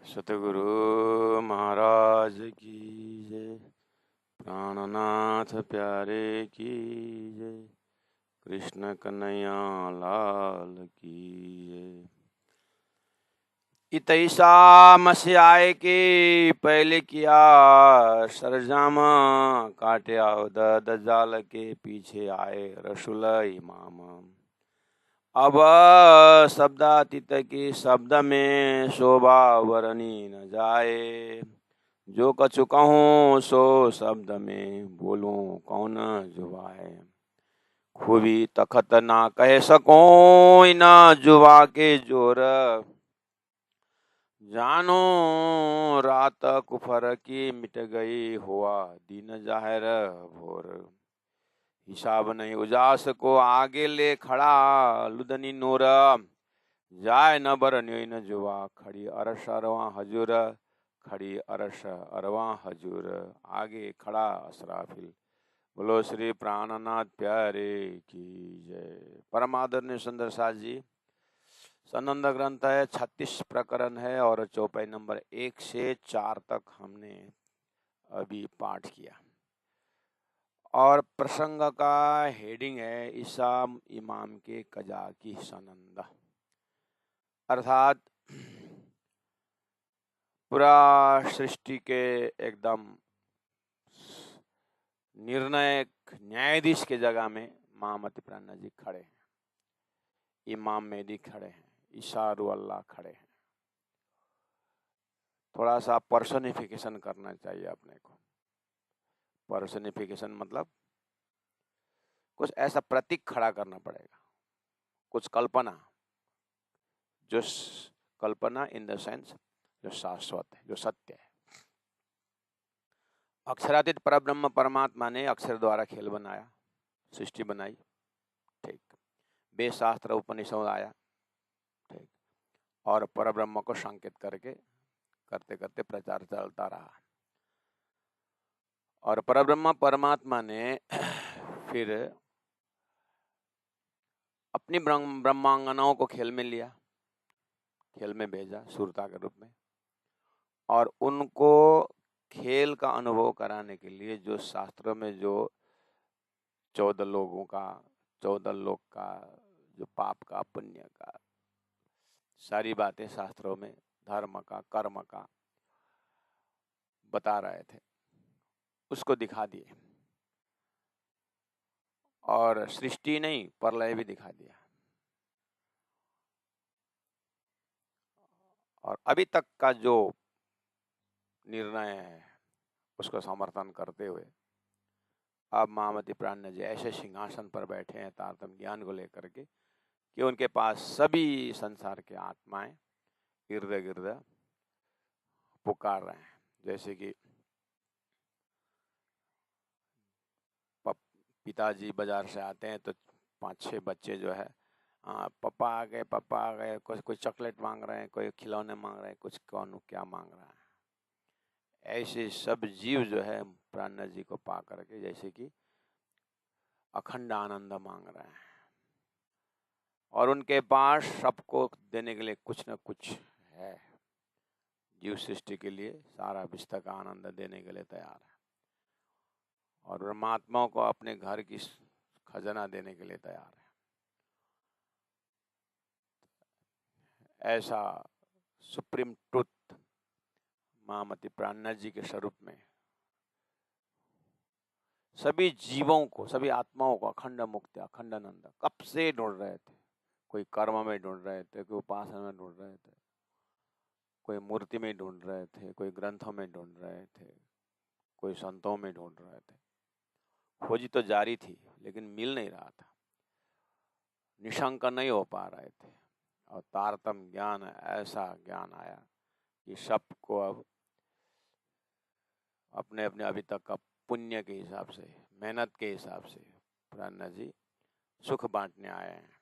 सतगुरु महाराज की जय। प्राणनाथ प्यारे की जय। कृष्ण कन्हैया लाल की जय। इतैसा मसियाए के पहले किया सरजामा, काटे आवद दजाल के पीछे आए रसुल इमाम। अब शब्दातीत की शब्द में शोभा वरनी न जाए, जो कछु कहूँ सो शब्द में बोलूं कौन जुबाए। खूबी तखत ना कह सकूं न जुबा के जोर, जानो रात कुफर की मिट गई हुआ दिन जाहिर भोर। हिसाब नहीं उजास को आगे ले खड़ा लुदनी नूर, जाय न बर न जुआ खड़ी अरश अरवा हजूर, खड़ी अरश अरवा हजूर आगे खड़ा असराफिल। बोलो श्री प्राणनाथ प्यारे की जय। परम आदरणीय सुंदर साथ जी, सनंद ग्रंथ है, 36 प्रकरण है और चौपाई नंबर 1 से 4 तक हमने अभी पाठ किया। और प्रसंग का हेडिंग है ईसा इमाम के कजा की सनंद, अर्थात पूरा सृष्टि के एकदम निर्णायक न्यायाधीश के जगह में महामती प्राणा जी खड़े हैं, इमाम मेहदी खड़े हैं, ईसा अल्लाह खड़े हैं। थोड़ा सा पर्सनिफिकेशन करना चाहिए अपने को। पर्सनिफिकेशन मतलब कुछ ऐसा प्रतीक खड़ा करना पड़ेगा, कुछ कल्पना, जो कल्पना इन द सेंस जो शाश्वत है, जो सत्य है। अक्षरातीत परब्रह्म परमात्मा ने अक्षर द्वारा खेल बनाया, सृष्टि बनाई, ठीक। वेद शास्त्र उपनिषद आया, ठीक। और परब्रह्म को संकेत करके करते करते प्रचार चलता रहा। और परब्रह्म परमात्मा ने फिर अपनी ब्रह्मांगनाओं को खेल में लिया, खेल में भेजा सुरता के रूप में, और उनको खेल का अनुभव कराने के लिए जो शास्त्रों में जो 14 लोगों का, 14 लोक का, जो पाप का पुण्य का सारी बातें शास्त्रों में धर्म का कर्म का बता रहे थे, उसको दिखा दिए। और सृष्टि नहीं प्रलय भी दिखा दिया। और अभी तक का जो निर्णय है उसको समर्थन करते हुए अब महामती प्राण जी ऐसे सिंहासन पर बैठे हैं तारतम्य ज्ञान को लेकर के कि उनके पास सभी संसार के आत्माएं इर्द गिर्द पुकार रहे हैं। जैसे कि पिताजी बाजार से आते हैं तो 5-6 बच्चे जो है पापा आ गए, पापा आ गए, कोई चॉकलेट मांग रहे हैं, कोई खिलौने मांग रहे हैं, कुछ कौन क्या मांग रहा है। ऐसे सब जीव जो है प्राण जी को पा करके जैसे कि अखंड आनंद मांग रहे हैं, और उनके पास सबको देने के लिए कुछ न कुछ है। जीव सृष्टि के लिए सारा विश्व का आनंद देने के लिए तैयार है, और परमात्माओं को अपने घर की खजाना देने के लिए तैयार है। ऐसा सुप्रीम ट्रुथ महामती प्राणनाथ जी के स्वरूप में सभी जीवों को, सभी आत्माओं को अखंड मुक्ति, अखंड आनंद कब से ढूंढ रहे थे। कोई कर्म में ढूंढ रहे थे, कोई उपासना में ढूंढ रहे थे, कोई मूर्ति में ढूंढ रहे थे, कोई ग्रंथों में ढूंढ रहे थे, कोई संतों में ढूंढ रहे थे। खोजी तो जारी थी लेकिन मिल नहीं रहा था, निशंक नहीं हो पा रहे थे। और तारतम्य ज्ञान, ऐसा ज्ञान आया कि सबको अब अपने अपने अभी तक का पुण्य के हिसाब से, मेहनत के हिसाब से प्राणनाथ जी सुख बांटने आए हैं।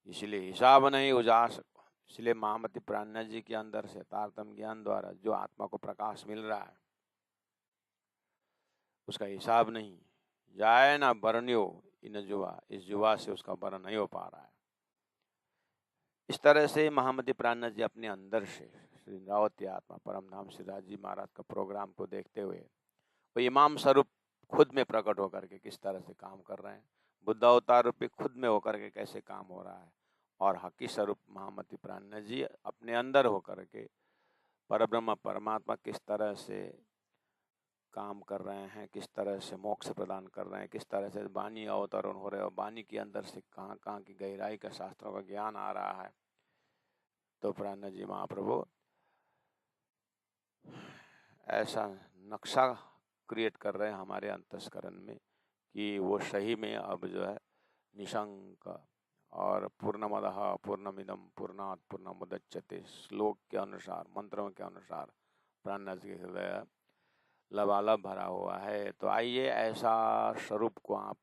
इसलिए हिसाब नहीं उजास, इसलिए महामती प्राणनाथ जी के अंदर से तारतम्य ज्ञान द्वारा जो आत्मा को प्रकाश मिल रहा है उसका हिसाब नहीं। जाए ना बरन्यो इन जुआ, इस जुआ से उसका बरन नहीं हो पा रहा है। इस तरह से महामती प्राणनाथ जी अपने अंदर से श्री इंद्रावती आत्मा परमधाम श्री राज जी महाराज का प्रोग्राम को देखते हुए वो इमाम स्वरूप खुद में प्रकट होकर के किस तरह से काम कर रहे हैं, बुद्ध अवतार रूपी खुद में होकर के कैसे काम हो रहा है, और हकी स्वरूप महामती प्राणनाथ जी अपने अंदर होकर के परब्रह्म परमात्मा किस तरह से काम कर रहे हैं, किस तरह से मोक्ष प्रदान कर रहे हैं, किस तरह से वाणी अवतरण हो रहे हैं, वाणी के अंदर से कहाँ कहाँ की गहराई का शास्त्रों का ज्ञान आ रहा है। तो प्राणनाथ जी महाप्रभु ऐसा नक्शा क्रिएट कर रहे हैं हमारे अंतस्करण में कि वो सही में अब जो है निशंक और पूर्णमदः पूर्णमिदं पूर्णात् पूर्णमुदच्यते श्लोक के अनुसार, मंत्रों के अनुसार प्राणनाथ जी के हृदय लबालब भरा हुआ है। तो आइए ऐसा स्वरूप को आप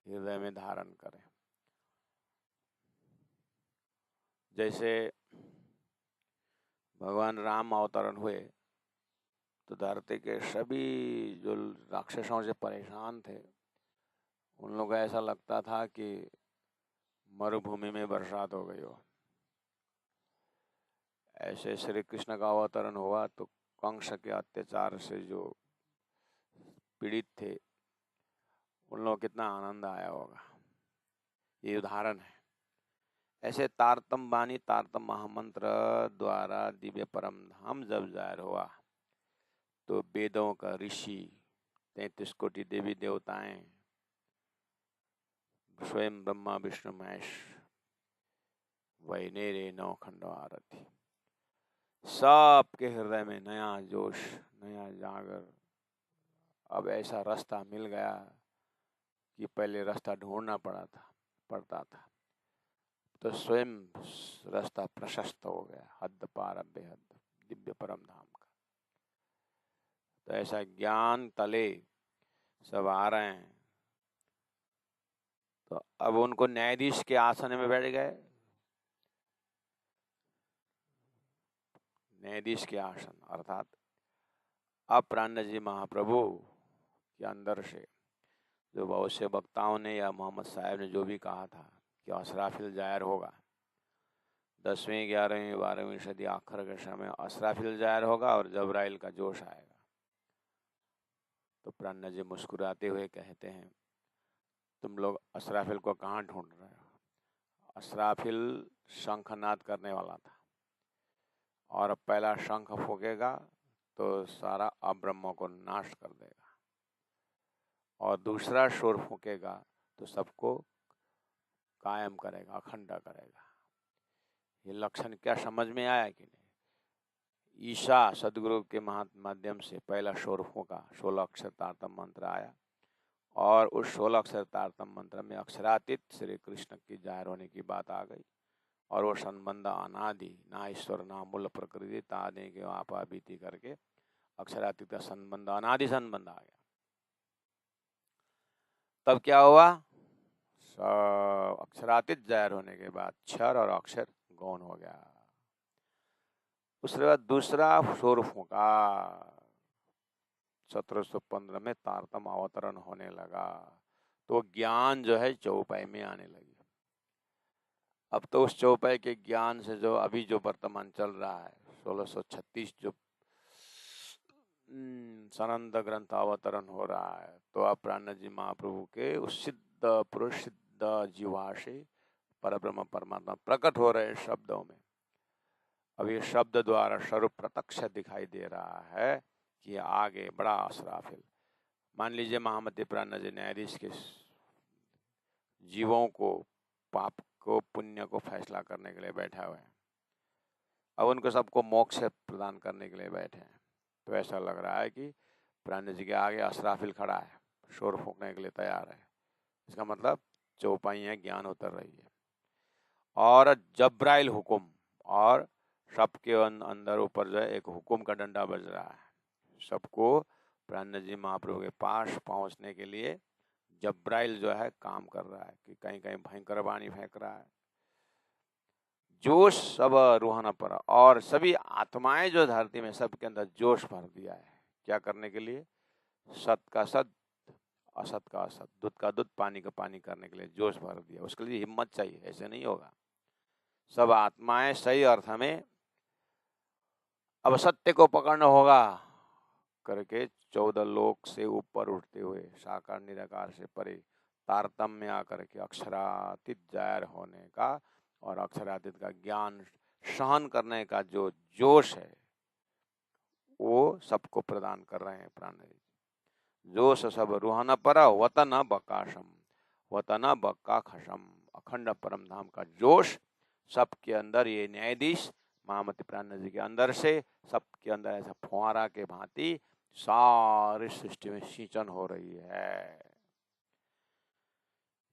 हृदय में धारण करें। जैसे भगवान राम अवतरण हुए तो धरती के सभी जो राक्षसों से परेशान थे उन लोगों को ऐसा लगता था कि मरुभूमि में बरसात हो गई हो। ऐसे श्री कृष्ण का अवतरण हुआ तो कंस के अत्याचार से जो पीड़ित थे उन लोगों को कितना आनंद आया होगा। ये उदाहरण है। ऐसे तारतम वाणी तारतम महामंत्र द्वारा दिव्य परम धाम जब जाहिर हुआ तो वेदों का ऋषि 33 कोटि देवी देवताएं स्वयं ब्रह्मा विष्णु महेश वैनेरे नौ खंडो आरती सबके हृदय में नया जोश नया जागर। अब ऐसा रास्ता मिल गया कि पहले रास्ता ढूंढना पड़ता था तो स्वयं रास्ता प्रशस्त हो गया, हद पार बेहद दिव्य परम धाम का। तो ऐसा ज्ञान तले सब आ रहे हैं। तो अब उनको न्यायाधीश के आसन में बैठ गए, न्यायाधीश के आसन अर्थात अब प्राणनाथ जी महाप्रभु के अंदर से जो बहुत से वक्ताओं ने या मोहम्मद साहब ने जो भी कहा था कि असराफिल जाहिर होगा 10वीं 11वीं 12वीं सदी आखिर के समय असराफिल जाहिर होगा और जबराइल का जोश आएगा। तो प्राणनाथ जी मुस्कुराते हुए कहते हैं तुम लोग असराफिल को कहाँ ढूंढ रहे हो? असराफिल शंखनाद करने वाला था और पहला शंख फूकेगा तो सारा अब्रह्म को नाश कर देगा और दूसरा शोर फूकेगा तो सबको कायम करेगा, अखंड करेगा। ये लक्षण क्या समझ में आया कि नहीं? ईशा सदगुरु के माध्यम से पहला शोर फूका, 16 अक्षर तारतम मंत्र आया और उस 16 अक्षर तारतम मंत्र में अक्षरातीत श्री कृष्ण की जाहिर होने की बात आ गई और वो संबंध अनादि ना ईश्वर ना मूल प्रकृति तादे के आपा बीती करके अक्षरातीत का संबंध अनादि संबंध आ गया। तब क्या हुआ? अक्षरातीत जाहिर होने के बाद क्षर और अक्षर गौण हो गया। उसके बाद दूसरा शोर फूका, 1715 में तारतम अवतरण होने लगा तो ज्ञान जो है चौपाई में आने लगी। अब तो उस चौपाई के ज्ञान से जो अभी जो वर्तमान चल रहा है 1636 जो सनंद ग्रंथ अवतरण हो रहा है तो अब प्राणनाथ जी महाप्रभु के उस सिद्ध पुरुष सिद्ध जीवा से परब्रह्म परमात्मा प्रकट हो रहे शब्दों में। अब ये शब्द द्वारा स्वरूप प्रत्यक्ष दिखाई दे रहा है कि आगे बड़ा असराफिल। मान लीजिए महामती प्राणनाथ जी न्यायाधीश के जीवों को पाप को पुण्य को फैसला करने के लिए बैठा हुए हैं। अब उनको सबको मोक्ष प्रदान करने के लिए बैठे हैं। तो ऐसा लग रहा है कि प्राणनाथ जी के आगे असराफिल खड़ा है, शोर फूकने के लिए तैयार है। इसका मतलब चौपाइयाँ ज्ञान उतर रही है और जब्राइल हुकुम और सबके अंदर ऊपर जो है एक हुकुम का डंडा बज रहा है। सबको प्राणनाथ जी महाप्रभु के पास पहुंचने के लिए जब्राइल जो है काम कर रहा है कि कहीं कहीं भयंकर वाणी फेंक रहा है। जोश सब रूहाना पड़ा और सभी आत्माएं जो धरती में सबके अंदर जोश भर दिया है। क्या करने के लिए? सत का सत, असत का असत, दूध का दूध, पानी का पानी करने के लिए जोश भर दिया। उसके लिए हिम्मत चाहिए, ऐसे नहीं होगा। सब आत्माएं सही अर्थ में अब सत्य को पकड़ना होगा करके 14 लोक से ऊपर उठते हुए साकार निराकार से परे तारतम्य आकर के अक्षरातीत जायर होने का और अक्षरातीत का ज्ञान सहन करने का जो जोश है वो सबको प्रदान कर रहे हैं प्राण जोश सब रूहन पर वतन बकाशम वतन बक्का खशम अखंड परम धाम का जोश सबके अंदर ये न्यायाधीश महामती प्राण जी के अंदर से सबके अंदर ऐसा फुहारा के भांति सारी सृष्टि में सिंचन हो रही है।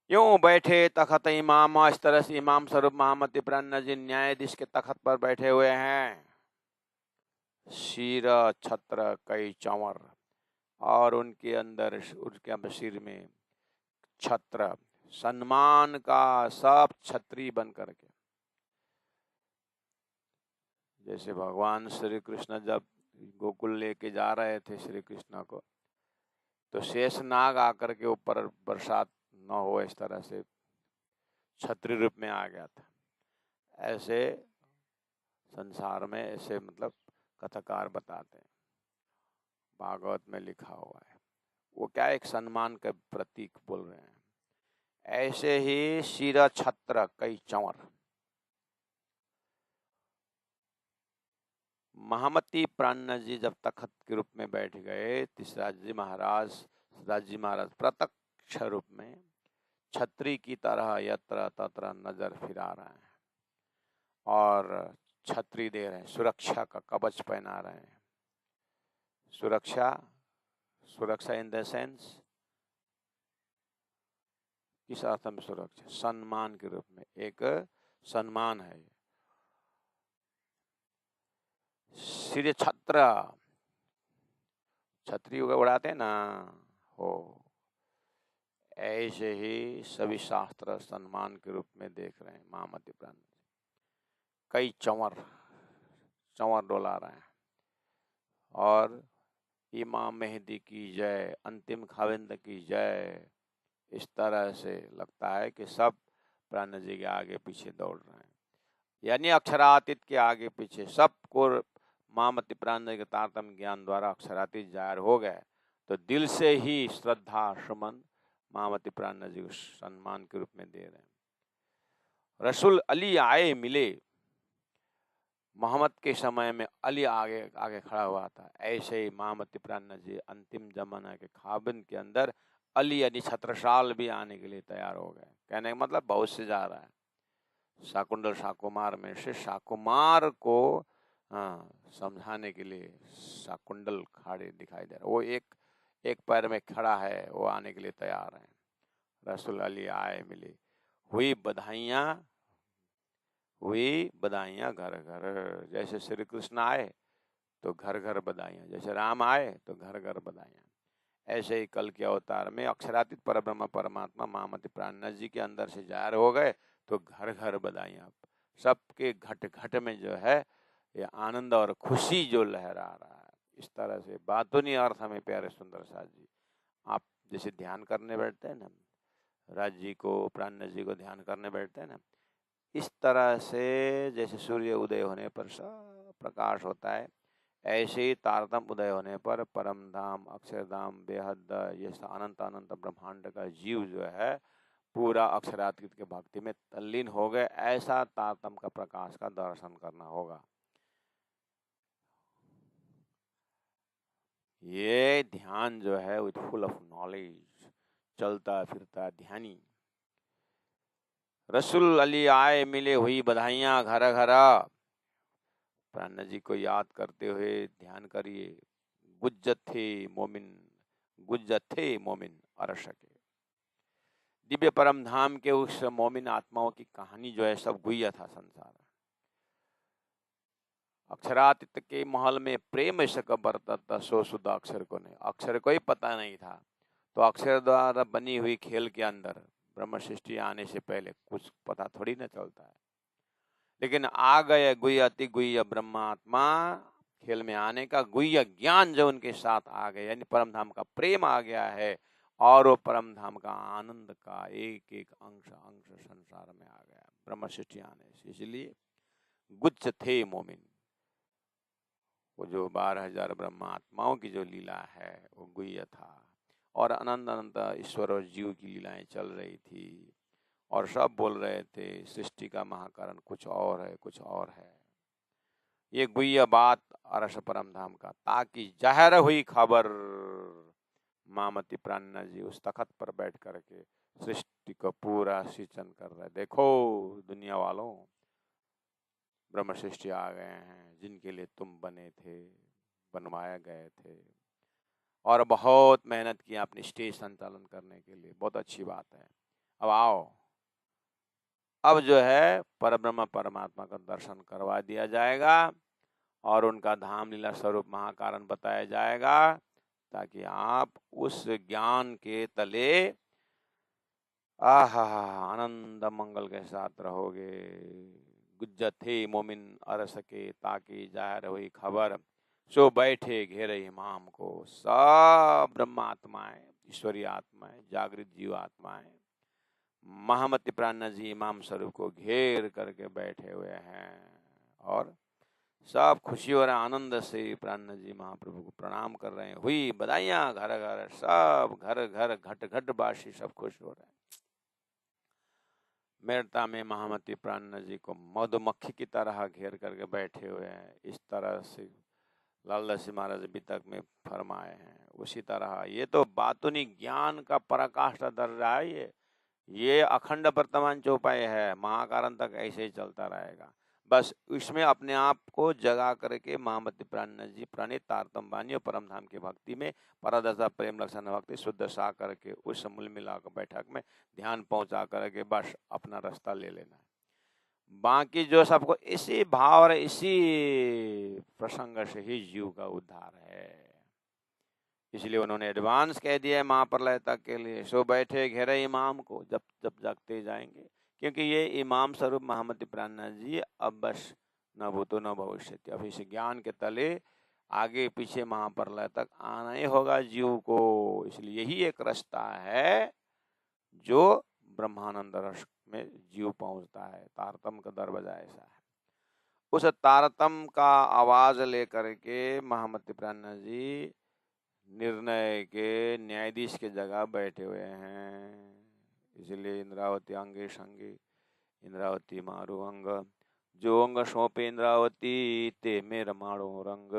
यूं बैठे तखत इमाम, इस तरह से इमाम स्वरूप महामती प्राण जी न्यायाधीश के तखत पर बैठे हुए हैं। शीर छत्र कई चंवर और उनके अंदर उनके सिर में छत्र सम्मान का सब छत्री बन करके, जैसे भगवान श्री कृष्ण जब गोकुल लेके जा रहे थे श्री कृष्ण को, तो शेष नाग आकर के ऊपर बरसात न हो इस तरह से छत्री रूप में आ गया था। ऐसे संसार में ऐसे मतलब कथाकार बताते हैं, भागवत में लिखा हुआ है। वो क्या एक सम्मान का प्रतीक बोल रहे हैं। ऐसे ही शिर छत्र कई चंवर, महामती प्राण जी जब तखत के रूप में बैठ गए, तीसराज जी महाराज प्रत्यक्ष रूप में छत्री की तरह यत्र तत्र नजर फिरा रहे हैं और छत्री दे रहे हैं, सुरक्षा का कवच पहना रहे हैं। सुरक्षा इन द सेंस किस अर्थ में सुरक्षा? सम्मान के रूप में एक सम्मान है। सिर छत्र, छत्री उड़ाते ना हो, ऐसे ही सभी शास्त्र सम्मान के रूप में देख रहे हैं महामती प्राण। कई चंवर डोला रहे हैं और इमाम मेहदी की जय, अंतिम खाविंद की जय, इस तरह से लगता है कि सब प्राण जी के आगे पीछे दौड़ रहे हैं। यानी अक्षरातीत के आगे पीछे सबको महामती प्राण जी के तारतम्य ज्ञान द्वारा अक्षरातीत जाहिर हो गए, तो दिल से ही श्रद्धा सुमन महामती प्राण जी को सम्मान के रूप में दे रहे हैं। रसूल अली आए मिले, मोहम्मद के समय में अली आगे खड़ा हुआ था, ऐसे ही महामती प्राण जी अंतिम जमाना के खाबिन के अंदर अली यानी छत्रसाल भी आने के लिए तैयार हो गए। कहने का मतलब बहुत से जा रहा है। शाकुंडल शाकुमार में से शाकुमार को समझाने के लिए शाकुंडल खड़े दिखाई दे रहा, वो एक पैर में खड़ा है, वो आने के लिए तैयार है। रसूल अली आए मिले, हुई बधाइयाँ घर घर। जैसे श्री कृष्ण आए तो घर घर बधाइयाँ, जैसे राम आए तो घर घर बधाइयाँ, ऐसे ही कल के अवतार में अक्षरातीत परब्रह्म परमात्मा महामती प्राण जी के अंदर से जाहिर हो गए, तो घर घर बधाइयाँ। सबके घट घट में जो है ये आनंद और खुशी जो लहरा रहा है। इस तरह से बातुनी अर्थ हमें प्यारे सुंदर साथ जी, आप जैसे ध्यान करने बैठते हैं ना, राज जी को प्राण जी को ध्यान करने बैठते हैं ना, इस तरह से जैसे सूर्य उदय होने पर सब प्रकाश होता है, ऐसे ही तारतम उदय होने पर परम धाम, अक्षरधाम, बेहद ये अनंत अनंत ब्रह्मांड का जीव जो है पूरा अक्षरातीत के भक्ति में तल्लीन हो गए। ऐसा तारतम का प्रकाश का दर्शन करना होगा। ये ध्यान जो है विथ फुल ऑफ नॉलेज, चलता फिरता ध्यानी। रसूल अली आए मिले, हुई बधाइयाँ घर घर। प्राण जी को याद करते हुए ध्यान करिए। गुज्जथे मोमिन अरश के, दिव्य परम धाम के उस मोमिन आत्माओं की कहानी जो है सब गुह्य था संसार। अक्षरातीत के महल में प्रेम शक बरतता सो सुधा अक्षर को नहीं, अक्षर को ही पता नहीं था, तो अक्षर द्वारा बनी हुई खेल के अंदर ब्रह्म सृष्टि आने से पहले कुछ पता थोड़ी ना चलता है। लेकिन आ गए गुह्य अति गुह्य ब्रह्मात्मा, खेल में आने का गुह्य ज्ञान जो उनके साथ आ गए, यानी परम धाम का प्रेम आ गया है, और वो परम धाम का आनंद का एक एक अंश संसार में आ गया। ब्रह्म सृष्टि आने से। इसलिए गुच्छ थे मोमिन, वो जो 12,000 ब्रह्मात्माओं की जो लीला है वो गुह्य था, और अनंत अनंत ईश्वर और जीव की लीलाएं चल रही थी, और सब बोल रहे थे सृष्टि का महाकारण कुछ और है, कुछ और है। ये गुह्य बात अरस परम धाम का, ताकि जाहिर हुई खबर मामति प्राणना जी उस तखत पर बैठ करके सृष्टि को पूरा सिंचन कर रहे। देखो दुनिया वालों, ब्रह्म सृष्टि आ गए हैं, जिनके लिए तुम बने थे, बनवाए गए थे, और बहुत मेहनत की आपने स्टेज संचालन करने के लिए, बहुत अच्छी बात है। अब आओ, अब जो है परब्रह्म परमात्मा का दर्शन करवा दिया जाएगा और उनका धाम लीला स्वरूप महाकारण बताया जाएगा, ताकि आप उस ज्ञान के तले आहा आनंद मंगल के साथ रहोगे। गुज्जत थे मोमिन अरस के, ताकि जाहिर हुई खबर सो बैठे घेरे इमाम को। सब ब्रह्मात्माएं, ईश्वरीय आत्माएं, जागृत जीव आत्माएं महामति प्राणनाथ जी इमाम स्वरूप को घेर करके बैठे हुए हैं, और सब खुशी और आनंद से प्राणनाथ जी महाप्रभु को प्रणाम कर रहे हैं। हुई बधाइयां घर घर, सब घर घर घट घट बासी सब खुश हो रहे हैं। मेरता में महामति प्राणनाथ जी को मधुमक्खी की तरह घेर करके बैठे हुए हैं। इस तरह से लालदास जी महाराज अभी तक में फरमाए हैं। उसी तरह ये तो बातुनी ज्ञान का पराकाष्ठा दर्जा है। ये अखंड वर्तमान चौपाई है, महाकारण तक ऐसे ही चलता रहेगा। बस इसमें अपने आप को जगा करके महामति प्राणनाथ जी प्रणीत तारतम वाणी और परम धाम की भक्ति में परदशा प्रेम लक्षण भक्ति शुद्ध सा करके उस मूल मिला बैठक में ध्यान पहुंचा करके बस अपना रास्ता ले लेना है। बाकी जो सबको इसी भाव और इसी प्रसंग से ही जीव का उद्धार है। इसलिए उन्होंने एडवांस कह दिया है महाप्रलय तक के लिए, सो बैठे घेरे इमाम को, जब जब जगते जाएंगे, क्योंकि ये इमाम स्वरूप महामति प्राणनाथ जी अब बस न भूतो न भविष्य, अभी से ज्ञान के तले आगे पीछे महाप्रलय तक आना ही होगा जीव को। इसलिए यही एक रास्ता है जो ब्रह्मानंद रस में जीव पहुंचता है। तारतम का दरवाजा ऐसा है। उस तारतम का आवाज लेकर के महामति प्राणनाथ जी निर्णय के न्यायाधीश के जगह बैठे हुए हैं। इसलिए इंद्रावती अंगे संगे इंद्रावती मारू अंग, जो अंग सौंपे इंद्रावती ते मेरा मारो रंग।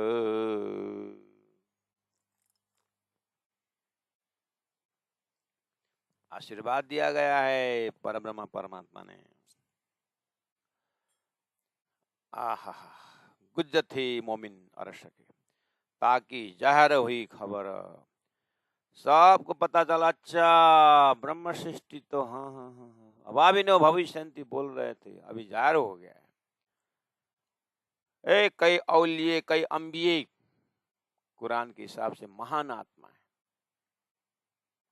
आशीर्वाद दिया गया है परब्रह्म परमात्मा ने। आहा गुज्जत ही मोमिन अरश के, ताकि जाहिर हुई खबर, सबको पता चला। अच्छा ब्रह्म सृष्टि तो हाँ, अभाविनो भविष्यन्ति बोल रहे थे, अभी जाहिर हो गया है। कई औलिये कई अंबिये कुरान के हिसाब से महान आत्मा है।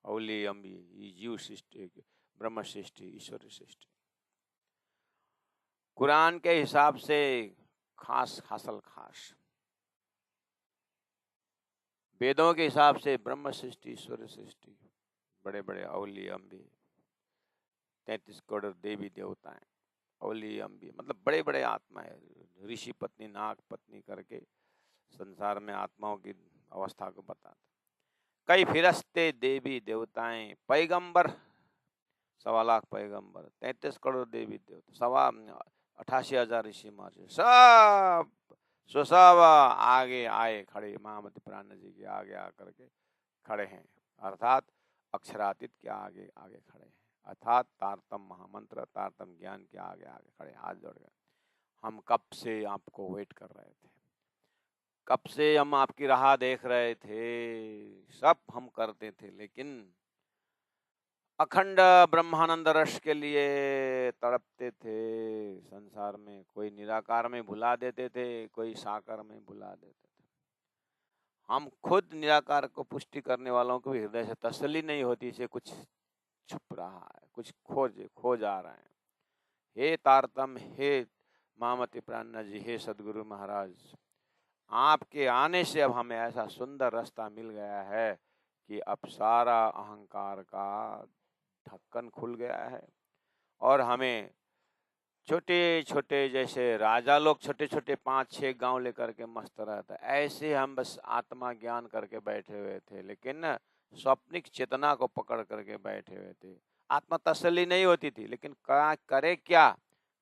औलिये अंबिये जीव सृष्टि, ब्रह्म सृष्टि, ईश्वर सृष्टि कुरान के हिसाब से खास हासिल खास, वेदों के हिसाब से ब्रह्म सृष्टि, ईश्वर सृष्टि, बड़े बड़े औलिये अंबिये, 33 करोड़ देवी देवताएं, औलिये अंबिये मतलब बड़े बड़े आत्मा है। ऋषि पत्नी नाग पत्नी करके संसार में आत्माओं की अवस्था को बताते। कई फिरस्ते देवी देवताएं, पैगंबर 1.25 लाख पैगंबर, 33 करोड़ देवी देवता, 88,000 ऋषि महर्षि, सब आगे आए खड़े महामति प्राणनाथ जी के आगे आकर के खड़े हैं। अर्थात अक्षरातीत के आगे आगे खड़े हैं, अर्थात तारतम महामंत्र तारतम ज्ञान के आगे आगे खड़े, हाथ जोड़ गए। हम कब से आपको वेट कर रहे थे, कब से हम आपकी राह देख रहे थे, सब हम करते थे, लेकिन अखंड ब्रह्मानंद रस के लिए तड़पते थे। संसार में कोई निराकार में भुला देते थे, कोई साकार में भुला देते थे। हम खुद निराकार को पुष्टि करने वालों को हृदय से तसल्ली नहीं होती, इसे कुछ छुप रहा है, कुछ खोज आ रहे हैं। हे तारतम, हे महामति प्राणनाथ जी, हे सदगुरु महाराज, आपके आने से अब हमें ऐसा सुंदर रास्ता मिल गया है कि अब सारा अहंकार का ढक्कन खुल गया है और हमें छोटे छोटे जैसे राजा लोग छोटे छोटे 5-6 गांव लेकर के मस्त रहता, ऐसे हम बस आत्मा ज्ञान करके बैठे हुए थे, लेकिन न स्वप्निक चेतना को पकड़ करके बैठे हुए थे। आत्मा तसल्ली नहीं होती थी, लेकिन करे क्या,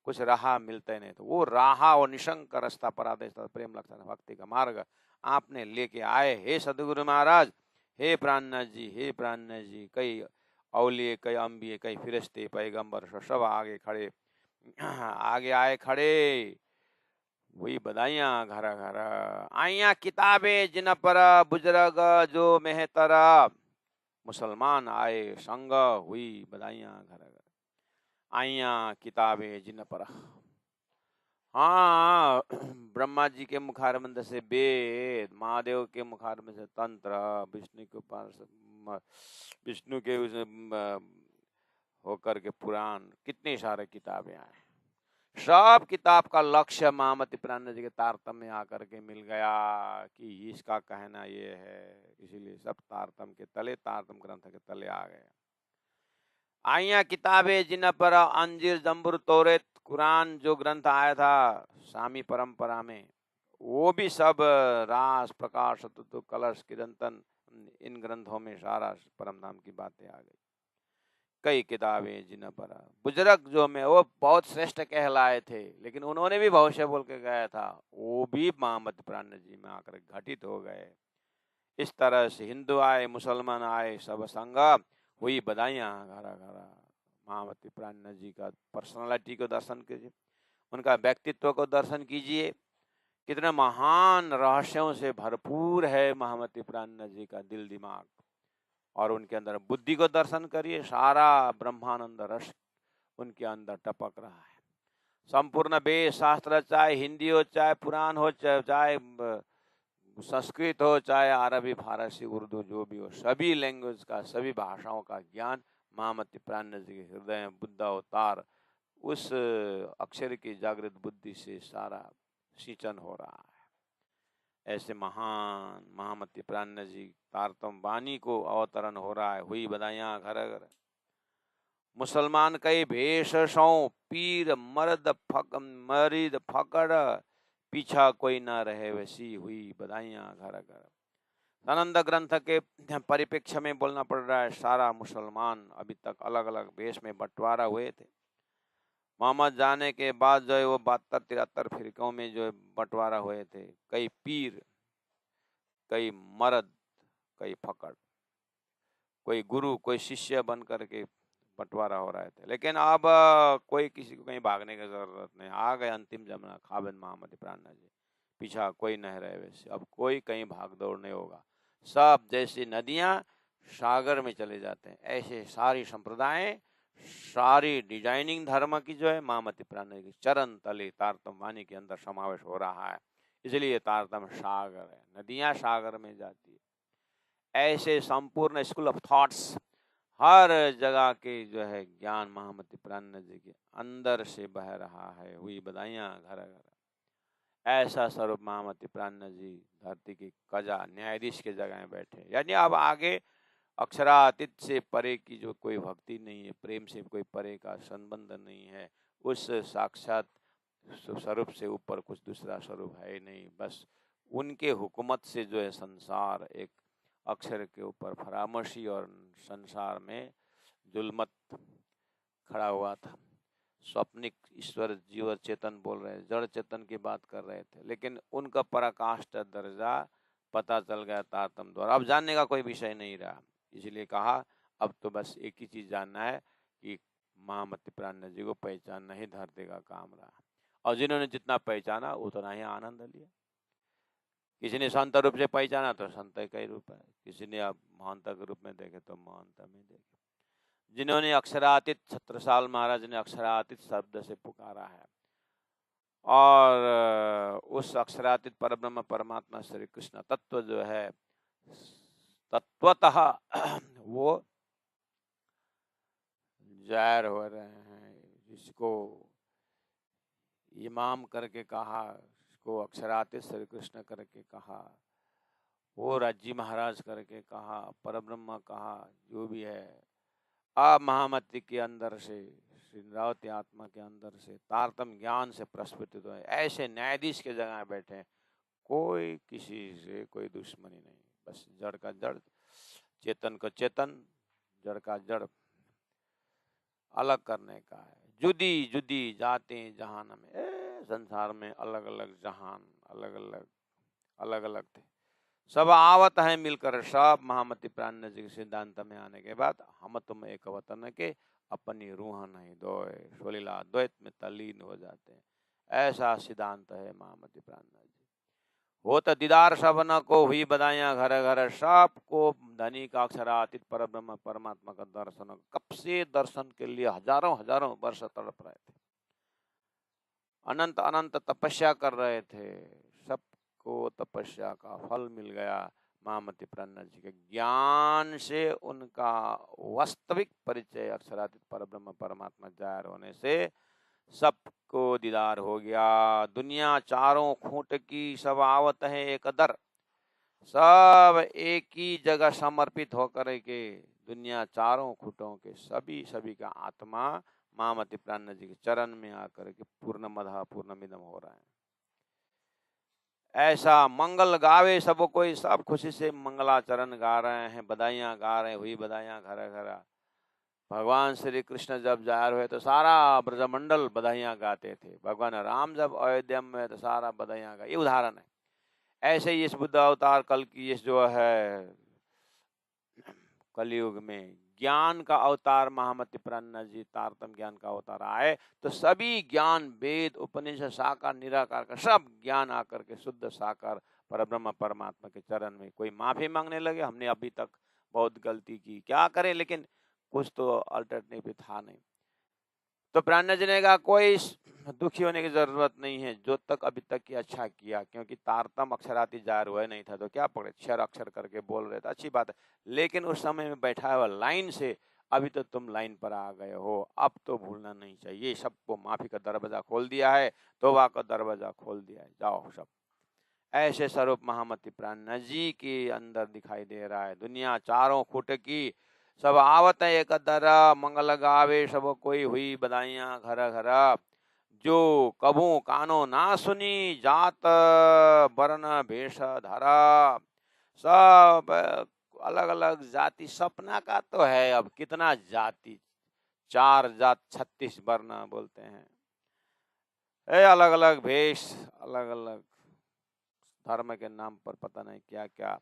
कुछ राह मिलते नहीं। तो वो राह और निशंक रास्ता परादेश प्रेम लक्षण भक्ति का मार्ग आपने लेके आए। हे सदगुरु महाराज, हे प्राणनाथ जी, हे प्राणनाथ जी। कई औलिए, कई अंबिए, कई फिरिश्ते, पैगंबर सब आगे खड़े, आगे आए खड़े, वही बधाइयां घर घर आइया किताबें जिन पर बुजुर्ग जो मेहतर, मुसलमान आए संग हुई बधाइयां घर घर आइया किताबें जिन पर। हाँ, ब्रह्मा जी के मुखारबिंद से वेद, महादेव के मुखारबिंद से तंत्र, विष्णु के पास विष्णु के उस होकर के पुराण, कितनी सारे किताबें आए। सब किताब का लक्ष्य महामती प्राण जी के तारतम्य आकर के मिल गया कि इसका कहना ये है, इसीलिए सब तारतम के तले, तारतम ग्रंथ के तले आ गए। आइया किताबें जिन पर अंजीर, जंबूर, तौरेत, कुरान जो ग्रंथ आया था स्वामी परंपरा में, वो भी सब रास, प्रकाश, सतुत्व, कलश, किरंतन, इन ग्रंथों में सारा परम धाम की बातें आ गई। कई किताबें जिन पर बुजुर्ग जो में वो बहुत श्रेष्ठ कहलाए थे, लेकिन उन्होंने भी भविष्य बोल के गया था, वो भी महामती प्राण जी में आकर घटित हो गए। इस तरह से हिंदू आए, मुसलमान आए, सब संग हुई बधाइयां घरा घरा। महामती प्राण जी का पर्सनालिटी को दर्शन कीजिए, उनका व्यक्तित्व को दर्शन कीजिए, कितने महान रहस्यों से भरपूर है महामती प्राण जी का दिल दिमाग, और उनके अंदर बुद्धि को दर्शन करिए, सारा ब्रह्मानंद रस उनके अंदर टपक रहा है। संपूर्ण वेद शास्त्र, चाहे हिंदी हो, चाहे पुराण हो, चाहे संस्कृत हो, चाहे अरबी, फारसी, उर्दू, जो भी हो, सभी लैंग्वेज का, सभी भाषाओं का ज्ञान महामती प्राण जी के हृदय बुद्ध अवतार उस अक्षर की जागृत बुद्धि से सारा सिंचन हो रहा है। ऐसे महान महामती प्राण जी तारतम वाणी को अवतरण हो रहा है। हुई बधाइयां घर घर। मुसलमान कई भेष सौ, पीर मर्द मरीद फकड़, पीछा कोई ना रहे वैसी हुई बधाइयां घर घर। आनंद ग्रंथ के परिप्रेक्ष्य में बोलना पड़ रहा है, सारा मुसलमान अभी तक अलग अलग भेष में बंटवारा हुए थे। मोहम्मद जाने के बाद जो है वो 72-73 फिरकों में जो है बंटवारा हुए थे। कई पीर, कई मर्द, कई फकड़, कोई गुरु, कोई शिष्य बन करके बंटवारा हो रहे थे। लेकिन अब कोई किसी को कहीं भागने की जरूरत नहीं, आ गए अंतिम जमाना खाबिन महामती प्राण जी, पीछा कोई नहीं रहे वैसे। अब कोई कहीं भाग दौड़ नहीं होगा, सब जैसी नदियां सागर में चले जाते हैं, ऐसे सारी संप्रदाय, सारी डिजाइनिंग धर्म की जो है महामती प्राण की चरण तले तारतम वाणी के अंदर समावेश हो रहा है। इसलिए तारतम सागर है, नदियां सागर में जाती है। ऐसे संपूर्ण स्कूल ऑफ थॉट्स हर जगह के जो है ज्ञान महामती प्राण जी के अंदर से बह रहा है। हुई बधाइयां घर घर। ऐसा स्वरूप महामती प्राण जी धरती की कजा न्यायाधीश के जगह में बैठे। यानी अब आगे अक्षरातीत से परे की जो कोई भक्ति नहीं है, प्रेम से कोई परे का संबंध नहीं है, उस साक्षात स्वरूप से ऊपर कुछ दूसरा स्वरूप है ही नहीं। बस उनके हुकूमत से जो है संसार एक अक्षर के ऊपर फरामोशी और संसार में जुल्मत खड़ा हुआ था। स्वप्निक ईश्वर जीव चेतन बोल रहे, जड़ चेतन की बात कर रहे थे, लेकिन उनका पराकाष्ठ दर्जा पता चल गया तारतम द्वारा। अब जानने का कोई विषय नहीं रहा, इसलिए कहा अब तो बस एक ही चीज जानना है कि महामती प्राण जी को पहचानना ही धरती का काम रहा, और जिन्होंने जितना पहचाना उतना ही आनंद लिया। किसी ने संत रूप से पहचाना तो संत का ही रूप है, किसी ने अब महंत के रूप में देखे तो महंत में देखे। जिन्होंने अक्षरातीत, छत्रसाल महाराज ने अक्षरातीत शब्द से पुकारा है, और उस अक्षरातीत परब्रह्म परमात्मा श्री कृष्ण तत्व जो है तत्वतः वो जाहिर हो रहे हैं। जिसको इमाम करके कहा, इसको अक्षरातीत श्री कृष्ण करके कहा, वो राज्य महाराज करके कहा, परब्रह्म कहा, जो भी है अब महामती के अंदर से श्री निरावती आत्मा के अंदर से तारतम्य ज्ञान से प्रस्फुटित हुए, ऐसे न्यायाधीश के जगह बैठे, कोई किसी से कोई दुश्मनी नहीं, बस जड़ का जड़, चेतन का चेतन, जड़ का जड़ अलग करने का है। जुदी जुदी जाते जहान में, संसार में अलग अलग जहान, अलग अलग थे, सब आवत है मिलकर सब। महामति प्राण जी के सिद्धांत में आने के बाद हम तुम एक वतन के, अपनी रूह नहीं दोए, स्वलीला द्वैत में तल्लीन हो जाते हैं। ऐसा सिद्धांत है महामति प्राण जी। हो तो दीदार सब न को हुई बधाइयां घर घर, सबको धनी का अक्षरातीत पर ब्रह्म परमात्मा का दर्शन, कब से दर्शन के लिए हजारों हजारों वर्ष तड़प रहे थे, अनंत अनंत तपस्या कर रहे थे, सबको तपस्या का फल मिल गया। महामति प्राण जी के ज्ञान से उनका वास्तविक परिचय अक्षरातीत परब्रह्म परमात्मा जाहिर होने से सबको दीदार हो गया। दुनिया चारों खूंट की, सब आवत है एक दर, सब एक ही जगह समर्पित होकर के दुनिया चारों खूंटों के सभी का आत्मा महामति प्राण जी के चरण में आकर के पूर्णमदः पूर्णमिदम् हो रहा है। ऐसा मंगल गावे सब कोई, सब खुशी से मंगलाचरण गा रहे हैं, बधाइयां गा रहे हैं, हुई बधाइयां घर घर। भगवान श्री कृष्ण जब जाहिर हुए तो सारा ब्रजमंडल बधाइयां गाते थे, भगवान राम जब अयोध्या में तो सारा बधाइयां गा। ये उदाहरण है। ऐसे ही इस बुद्ध अवतार कल की इस जो है कलयुग में ज्ञान का अवतार महामति प्राण जी तारतम्य ज्ञान का अवतार आए, तो सभी ज्ञान वेद उपनिषद साकार निराकार का सब ज्ञान आकर के शुद्ध साकार परब्रह्म परमात्मा के चरण में कोई माफी मांगने लगे, हमने अभी तक बहुत गलती की, क्या करें, लेकिन कुछ तो अल्टरनेटिव था नहीं। तो प्राण जी ने कहा कोई दुखी होने की जरूरत नहीं है, जो तक अभी तक की अच्छा किया, क्योंकि तारतम अक्षराती जाहिर हुआ नहीं था तो क्या पकड़े, अक्षर अक्षर करके बोल रहे थे, अच्छी बात है, लेकिन उस समय में बैठा हुआ लाइन से अभी तो तुम लाइन पर आ गए हो, अब तो भूलना नहीं चाहिए। सबको माफी का दरवाजा खोल दिया है, तौबा का दरवाजा खोल दिया है, जाओ सब। ऐसे स्वरूप महामति प्राण जी के अंदर दिखाई दे रहा है। दुनिया चारों खूंट की, सब आवत है एक दर, मंगल गावे सब कोई, हुई बधाइयां घर घर। जो कभू कानो ना सुनी, जात वर्ण भेष धरा। सब अलग अलग जाति, सपना का तो है, अब कितना जाति, 4 जात 36 वर्ण बोलते हैं, अलग अलग भेष, अलग अलग धर्म के नाम पर पता नहीं क्या क्या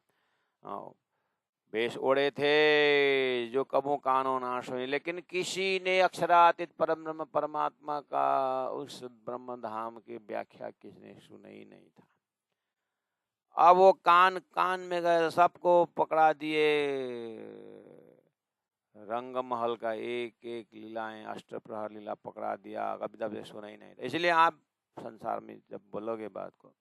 भेष ओढ़े थे, जो कबू कानो ना सुनी, लेकिन किसी ने अक्षरातीत परब्रह्म परमात्मा का उस ब्रह्म धाम की व्याख्या किसने सुनी नहीं था। अब वो कान कान में गए, सबको पकड़ा दिए, रंग महल का एक एक लीलाएं, अष्टप्रहर लीला पकड़ा दिया, कभी तब सुना ही नहीं था। इसलिए आप संसार में जब बोलोगे बात को,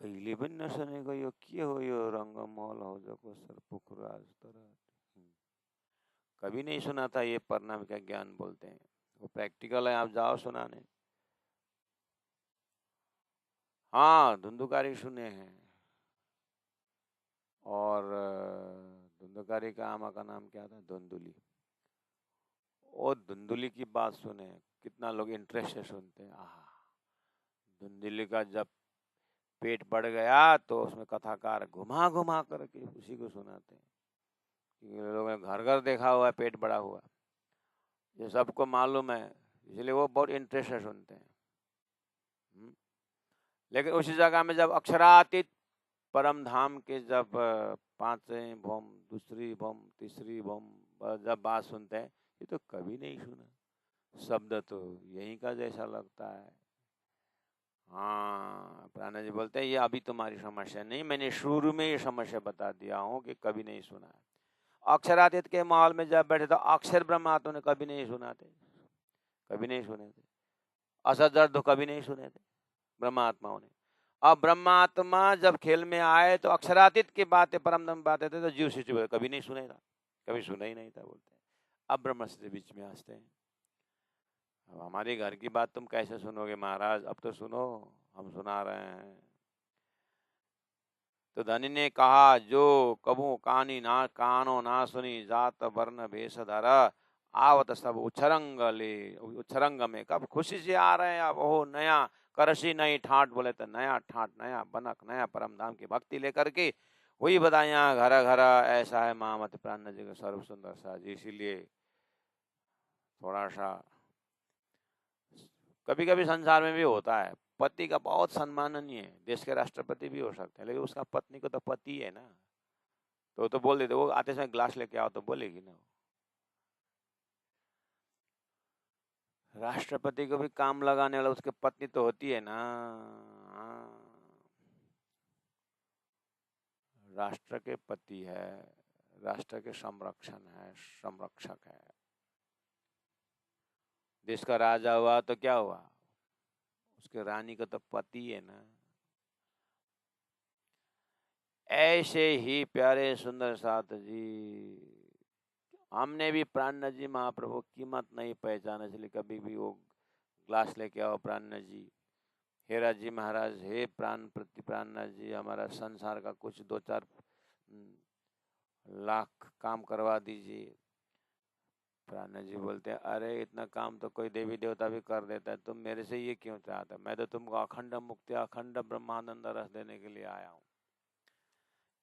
कैले भी न सुने गयो के हो यो रंग महल हो जको सर पुखराज तरह, कभी नहीं सुना था। ये परिणाम का ज्ञान बोलते हैं, वो प्रैक्टिकल है, आप जाओ सुनाने। हाँ, धुंधुकारी सुने हैं, और धुंधुकारी का आमा का नाम क्या था, धुंधुली, और धुंधुली की बात सुने, कितना लोग इंटरेस्ट से सुनते हैं। धुंधुली का जब पेट बढ़ गया तो उसमें कथाकार घुमा घुमा करके उसी को सुनाते हैं। लोगों ने घर घर देखा हुआ है पेट बड़ा हुआ, ये सबको मालूम है, इसलिए वो बहुत इंटरेस्ट से सुनते हैं। लेकिन उसी जगह में जब अक्षरातीत परम धाम के जब 5वें भौम, दूसरी भौम, तीसरी भौम जब बात सुनते हैं, ये तो कभी नहीं सुना, शब्द तो यहीं का जैसा लगता है। हाँ, प्राण जी बोलते हैं ये अभी तुम्हारी समस्या नहीं, मैंने शुरू में ये समस्या बता दिया हूँ कि कभी नहीं सुना है। अक्षरातीत के माहौल में जब बैठे तो अक्षर ब्रह्मात्मा ने कभी नहीं सुना थे, कभी नहीं सुने थे। असद दर्द कभी नहीं सुने थे ब्रह्मात्माओं ने। अब ब्रह्मात्मा जब खेल में आए तो अक्षरातीत की बातें, परमदम बातें थे तो जीव से कभी नहीं सुने था, कभी सुना ही नहीं था, बोलते हैं। अब ब्रह्म से बीच में हंसते हैं, अब हमारे घर की बात तुम कैसे सुनोगे महाराज, अब तो सुनो, हम सुना रहे हैं। तो धनी ने कहा जो कबू कानी ना कानो ना सुनी, जात वर्ण भेष धरा। आवत सब उछरंग ले, उछरंग में कब खुशी से आ रहे हैं। अब ओ नया करसी नई ठाट, बोले तो नया ठाट, नया बनक, नया परम धाम की भक्ति लेकर के हुई बधाइयां घर घर। ऐसा है महामति प्राण जी का सर्व सुंदर सा जी। इसीलिए थोड़ा सा कभी कभी संसार में भी होता है, पति का बहुत सम्माननीय है, देश के राष्ट्रपति भी हो सकते हैं, लेकिन उसका पत्नी को तो पति है ना, तो बोल देते, वो आते समय ग्लास लेके आओ तो बोलेगी ना। राष्ट्रपति को भी काम लगाने वाला उसकी पत्नी तो होती है ना। हाँ। राष्ट्र के पति है, राष्ट्र के संरक्षण है, संरक्षक है। देश का राजा हुआ तो क्या हुआ, उसके रानी का तो पति है ना। ऐसे ही प्यारे सुंदर साथ जी, हमने भी प्राणनाथ जी महाप्रभु कीमत नहीं पहचाना, इसलिए कभी भी वो ग्लास लेके आओ प्राणनाथ जी, हे राज जी महाराज, हे प्राण प्रति प्राणनाथ जी, हमारा संसार का कुछ 2-4 लाख काम करवा दीजिए। प्राणनाथ जी बोलते हैं, अरे इतना काम तो कोई देवी देवता भी कर देता है, तुम मेरे से ये क्यों चाहते हो? मैं तो तुमको अखंड मुक्ति, अखंड ब्रह्मानंद रस देने के लिए आया हूँ।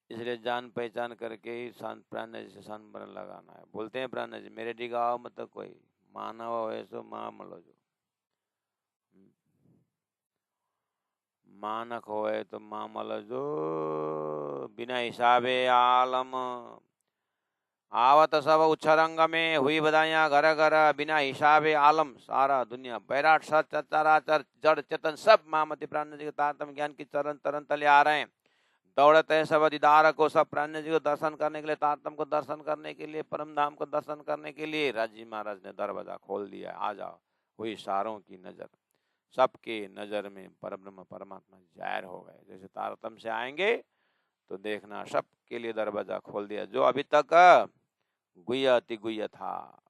इसलिए जान पहचान करके ही प्राणनाथ जी से संबंध लगाना है। बोलते हैं प्राणनाथ जी, मेरे डिगाओ मतलब कोई मानव हो सो माँ मलो जो, मानक होए तो मामल जो, बिना हिसाबे आलम। आवत सब उच्छरंग में हुई बधाइयां घर घर, बिना हिसाबे आलम, सारा दुनिया बैराट सच चराचर जड़ चेतन सब महामति प्राण जी के तारतम ज्ञान की चरण तरन तले आ रहे हैं। दौड़ते हैं सब दीदार को, सब प्राण जी को दर्शन करने के लिए, तारतम को दर्शन करने के लिए, परम धाम को दर्शन करने के लिए। राजी महाराज ने दरवाजा खोल दिया, आ जाओ। हुई सारों की नजर, सबके नजर में परब्रह्म परमात्मा जाहिर हो गए। जैसे तारतम से आएंगे तो देखना सबके लिए दरवाजा खोल दिया, जो अभी तक गुह्य अति गुह्य था।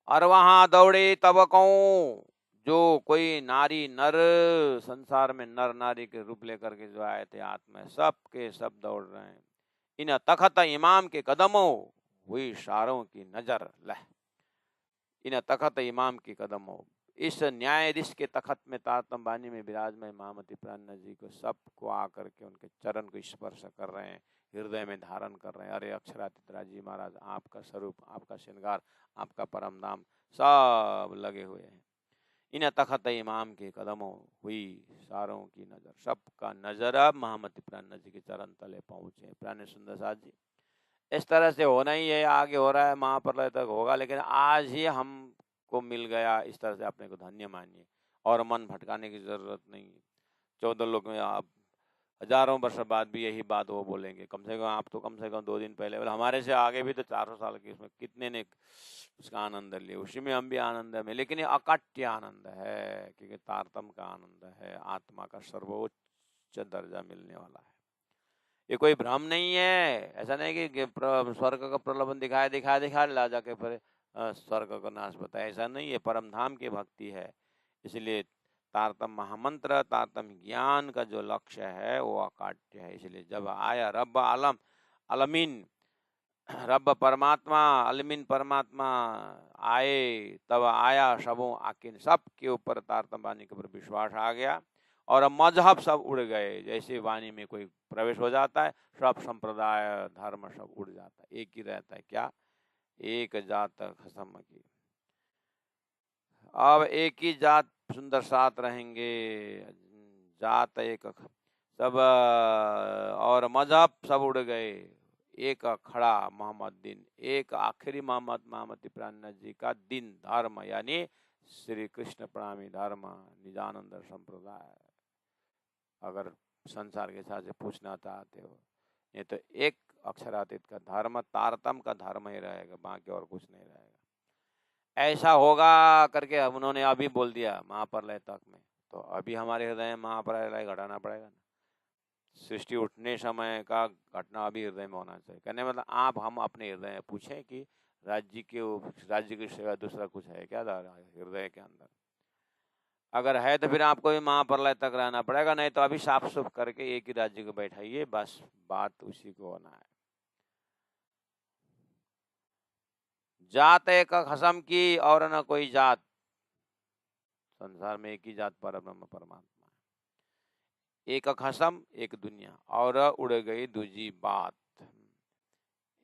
और वहां दौड़े तब कहूं, जो कोई नारी नर संसार में नर नारी के रूप लेकर के जो आए थे आत्मा, सब के सब दौड़ रहे हैं। इन तखत इमाम के कदमों हुई सारों की नजर। लह, इन तखत इमाम की कदमों, इस न्यायाधीश के तखत में तारतम बानी में विराजमान महामति प्राणनाथ जी को सबको आकर के उनके चरण को स्पर्श कर रहे हैं, हृदय में धारण कर रहे हैं। अरे अक्षरातीत जी महाराज, आपका स्वरूप, आपका श्रृंगार, आपका परम धाम सब लगे हुए हैं। इन तखत इमाम के कदमों हुई सारों की नजर, सबका नजर अब महामति प्राणनाथ जी के चरण तले पहुंचे। प्राण सुंदर साथ जी, इस तरह से होना ही है, आगे हो रहा है, महाप्रलय तक होगा, लेकिन आज ही हमको मिल गया, इस तरह से अपने को धन्य मानिए और मन भटकाने की जरूरत नहीं है। 14 लोग में आप हजारों वर्ष बाद भी यही बात वो बोलेंगे, कम से कम आप तो कम से कम 2 दिन पहले, हमारे से आगे भी तो 400 साल की, उसमें कितने ने उसका आनंद लिया, उसी में हम भी आनंद में। लेकिन ये अकाट्य आनंद है, क्योंकि तारतम का आनंद है, आत्मा का सर्वोच्च दर्जा मिलने वाला है। ये कोई भ्रम नहीं है, ऐसा नहीं कि स्वर्ग का प्रलोभन दिखाया ला जाके फिर स्वर्ग का नाश बताया, ऐसा नहीं है। परम धाम की भक्ति है। इसलिए तारतम महामंत्र, तारतम ज्ञान का जो लक्ष्य है वो अकाट्य है। इसलिए जब आया रब आलम अलमीन, रब परमात्मा, अलमीन परमात्मा आए, तब आया सबों आकिन, सब के ऊपर तारतम वाणी के ऊपर विश्वास आ गया और अब मजहब सब उड़ गए। जैसे वाणी में कोई प्रवेश हो जाता है, सब संप्रदाय धर्म सब उड़ जाता है, एक ही रहता है, क्या? एक जात खसम की। अब एक ही जात सुंदर साथ रहेंगे, जात एक सब, और मजहब सब उड़ गए। एक खड़ा मोहम्मद दिन, एक आखिरी मोहम्मद महामति प्राणनाथ जी का दिन, धर्म यानी श्री कृष्ण प्रणामी धर्म, निजानंद संप्रदाय। अगर संसार के साथ से पूछना चाहते हो, ये तो एक अक्षरातीत का धर्म, तारतम का धर्म ही रहेगा, बाकी और कुछ नहीं रहेगा। ऐसा होगा करके उन्होंने अभी बोल दिया महाप्रलय तक में, तो अभी हमारे हृदय में महाप्रलय घटाना पड़ेगा ना। सृष्टि उठने समय का घटना अभी हृदय में होना चाहिए। कहने मतलब आप हम अपने हृदय में पूछें कि राज्य की सेवा दूसरा कुछ है क्या हृदय के अंदर? अगर है तो फिर आपको भी महाप्रलय तक रहना पड़ेगा, नहीं तो अभी साफ सुफ करके एक ही राज्य को बैठाइए, बस बात उसी को होना है। जात एक खसम की और न कोई जात, संसार में एक ही जात पर ब्रह्म परमात्मा है। एक खसम एक दुनिया और उड़ गई दूजी बात।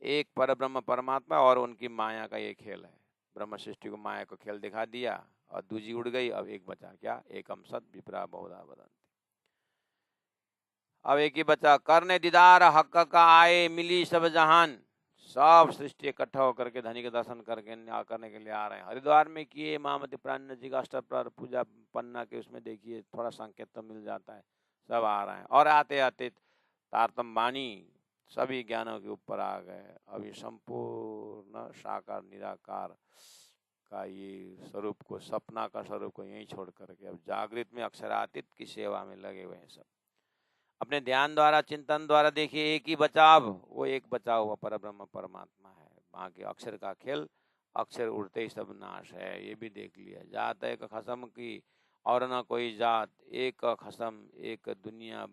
एक पर ब्रह्म परमात्मा और उनकी माया का ये खेल है। ब्रह्म सृष्टि को माया को खेल दिखा दिया और दूजी उड़ गई, अब एक बचा क्या, एकम सत विप्रा बहुधा वदंती। अब एक ही बचा, करने दीदार हक का आए मिली सब जहान। सब सृष्टि इकट्ठा होकर के धनी के दर्शन करके करने के लिए आ रहे हैं। हरिद्वार में किए महामति प्राण जी का अष्टप्रहर पूजा पन्ना के उसमें देखिए थोड़ा संकेत तो मिल जाता है, सब आ रहे हैं। और आते आते तारतम वाणी सभी ज्ञानों के ऊपर आ गए। अभी संपूर्ण साकार निराकार का ये स्वरूप को, सपना का स्वरूप को यहीं छोड़ करके अब जागृत में अक्षरातीत की सेवा में लगे हुए हैं सब। अपने ध्यान द्वारा चिंतन द्वारा देखिए एक ही बचाव, वो एक बचा हुआ पर ब्रह्म परमात्मा है। बाकी अक्षर का खेल, अक्षर उड़ते ही सब नाश है, ये भी देख लिया। जात एक खसम की और न कोई जात, एक खसम एक दुनिया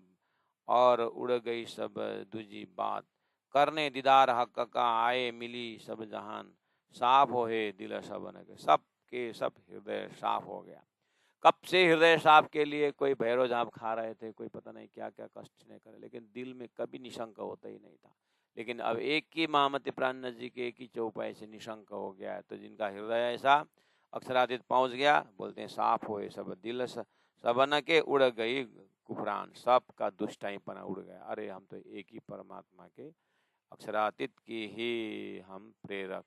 और उड़ गई सब दूजी बात। करने दीदार हक का आए मिली सब जहान। साफ हो हे दिल सबन के, सब के सब हृदय साफ हो गया। कब से हृदय साफ के लिए कोई भैरव जाप खा रहे थे, कोई पता नहीं क्या क्या कष्ट नहीं करे, लेकिन दिल में कभी निशंक होता ही नहीं था। लेकिन अब एक ही महामति प्राण जी के एक ही चौपाई से निशंक हो गया है। तो जिनका हृदय ऐसा अक्षरातीत पहुंच गया, बोलते हैं साफ होए सब दिल सबन के, उड़ गई कुफरान, सब का दुष्टाईपना उड़ गया। अरे हम तो एक ही परमात्मा के अक्षरातीत की ही हम प्रेरक,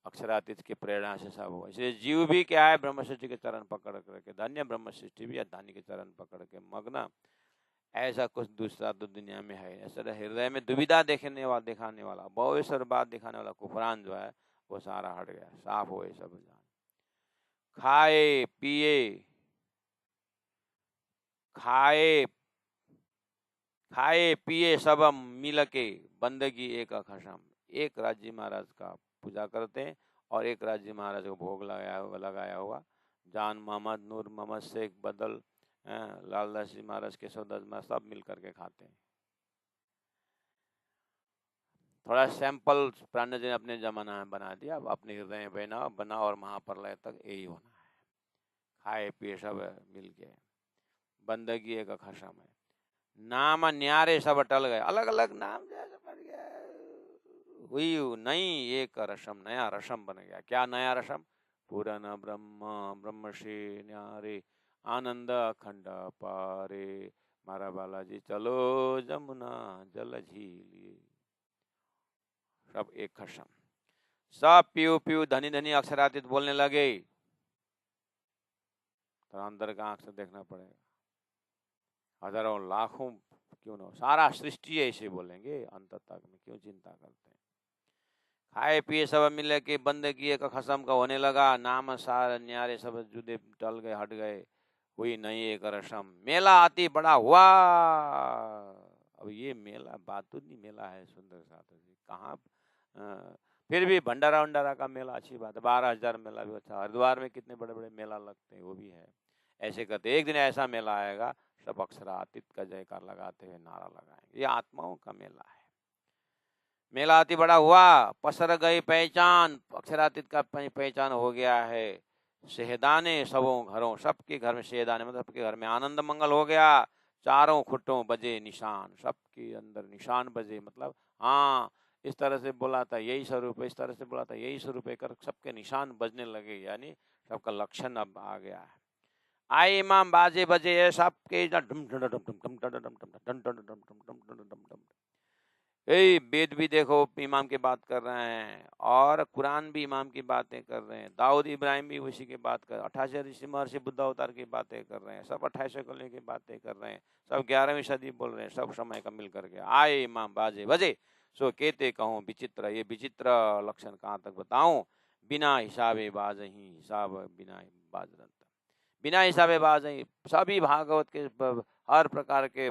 अक्षरातीत की प्रेरणा से सब हुआ। इसलिए जीव भी क्या है, ब्रह्म सृष्टि के चरण पकड़ करके धन्य, ब्रह्म सृष्टि भी अज्ञानी के चरण पकड़ के मग्न। ऐसा कुछ दूसरा तो दुनिया में है। ऐसा हृदय में दुविधा दिखाने वाला बहुसर बात दिखाने वाला कुफरान जो है वो सारा हट गया, साफ हो सब जान। खाए पिए खाए खाए पिए सब मिल के, बंदगी एक खसम। एक राज्य महाराज का पूजा करते हैं और एक राज्य महाराज को भोग लगाया हुआ। जान मोहम्मद, नूर मोहम्मद, शेख बदल, लालदास जी महाराज, केशवदास महाराज, सब मिल करके खाते हैं। थोड़ा सैंपल प्राण जी ने अपने जमाना में बना दिया, अब अपने हृदय में बना और महाप्रलय तक यही होना है। खाए पिए सब मिल के, बंदगी एक खसम है। नाम न्यारे सब टल गए, अलग अलग नाम जैसे पड़ गया, हुई नई एक रसम, नया रसम बन गया। क्या नया रसम? पूरन ब्रह्म ब्रह्मश्री न्यारे, आनंद अखंड पारे, मारा बालाजी चलो जमुना जल झीलिए। सब एक खसम, सब पीऊ पीऊ धनी धनी अक्षरातीत बोलने लगे। तो अंदर का आंख से देखना पड़ेगा, हजारों लाखों क्यों ना, सारा सृष्टि ऐसे बोलेंगे अंत तक में, क्यों चिंता करते हैं। खाए पिए सब मिले के, बंदगी एक खसम का होने लगा। नाम सार न्यारे सब जुदे टल गए, हट गए, हुई नई एक रसम। मेला आती बड़ा हुआ। अब ये मेला बातूनी मेला है सुंदर साथ जी, कहाँ फिर भी भंडारा वंडारा का मेला अच्छी बात है, 12,000 मेला भी अच्छा। हरिद्वार में कितने बड़े बड़े मेला लगते हैं, वो भी है। ऐसे करते एक दिन ऐसा मेला आएगा, सब अक्षरातीत का जयकार लगाते हुए नारा लगाएंगे। ये आत्माओं का मेला है। मेला अति बड़ा हुआ, पसर गई पहचान, अक्षरातीत का पहचान हो गया है। शहदाने सबों घरों, सबके घर में शहदाने मतलब सबके घर में आनंद मंगल हो गया। चारों खुट्टों बजे निशान, सबके अंदर निशान बजे, मतलब हाँ इस तरह से बोला था यही स्वरूप है, इस तरह से बोला था यही स्वरूप है, कर सबके निशान बजने लगे, यानी सबका लक्षण अब आ गया है। आए इमाम बाजे बजे, सबके वेद भी देखो इमाम की बात कर रहे हैं और कुरान भी इमाम की बातें कर रहे हैं। दाऊद इब्राहिम भी उसी की बात कर, 28 ऋषि महर्षि बुद्ध अवतार की बातें कर रहे हैं, सब 28 कलियों की बातें कर रहे हैं, सब 11वीं सदी बोल रहे हैं, सब समय का मिल करके आए इमाम बाजे बजे, सो कहते कहूँ विचित्र। ये विचित्र लक्षण कहाँ तक बताऊं? बिना हिसाबे बाज ही हिसाब, बिना बाजरंत, बिना हिसाबे बाज ही। सभी भागवत के हर प्रकार के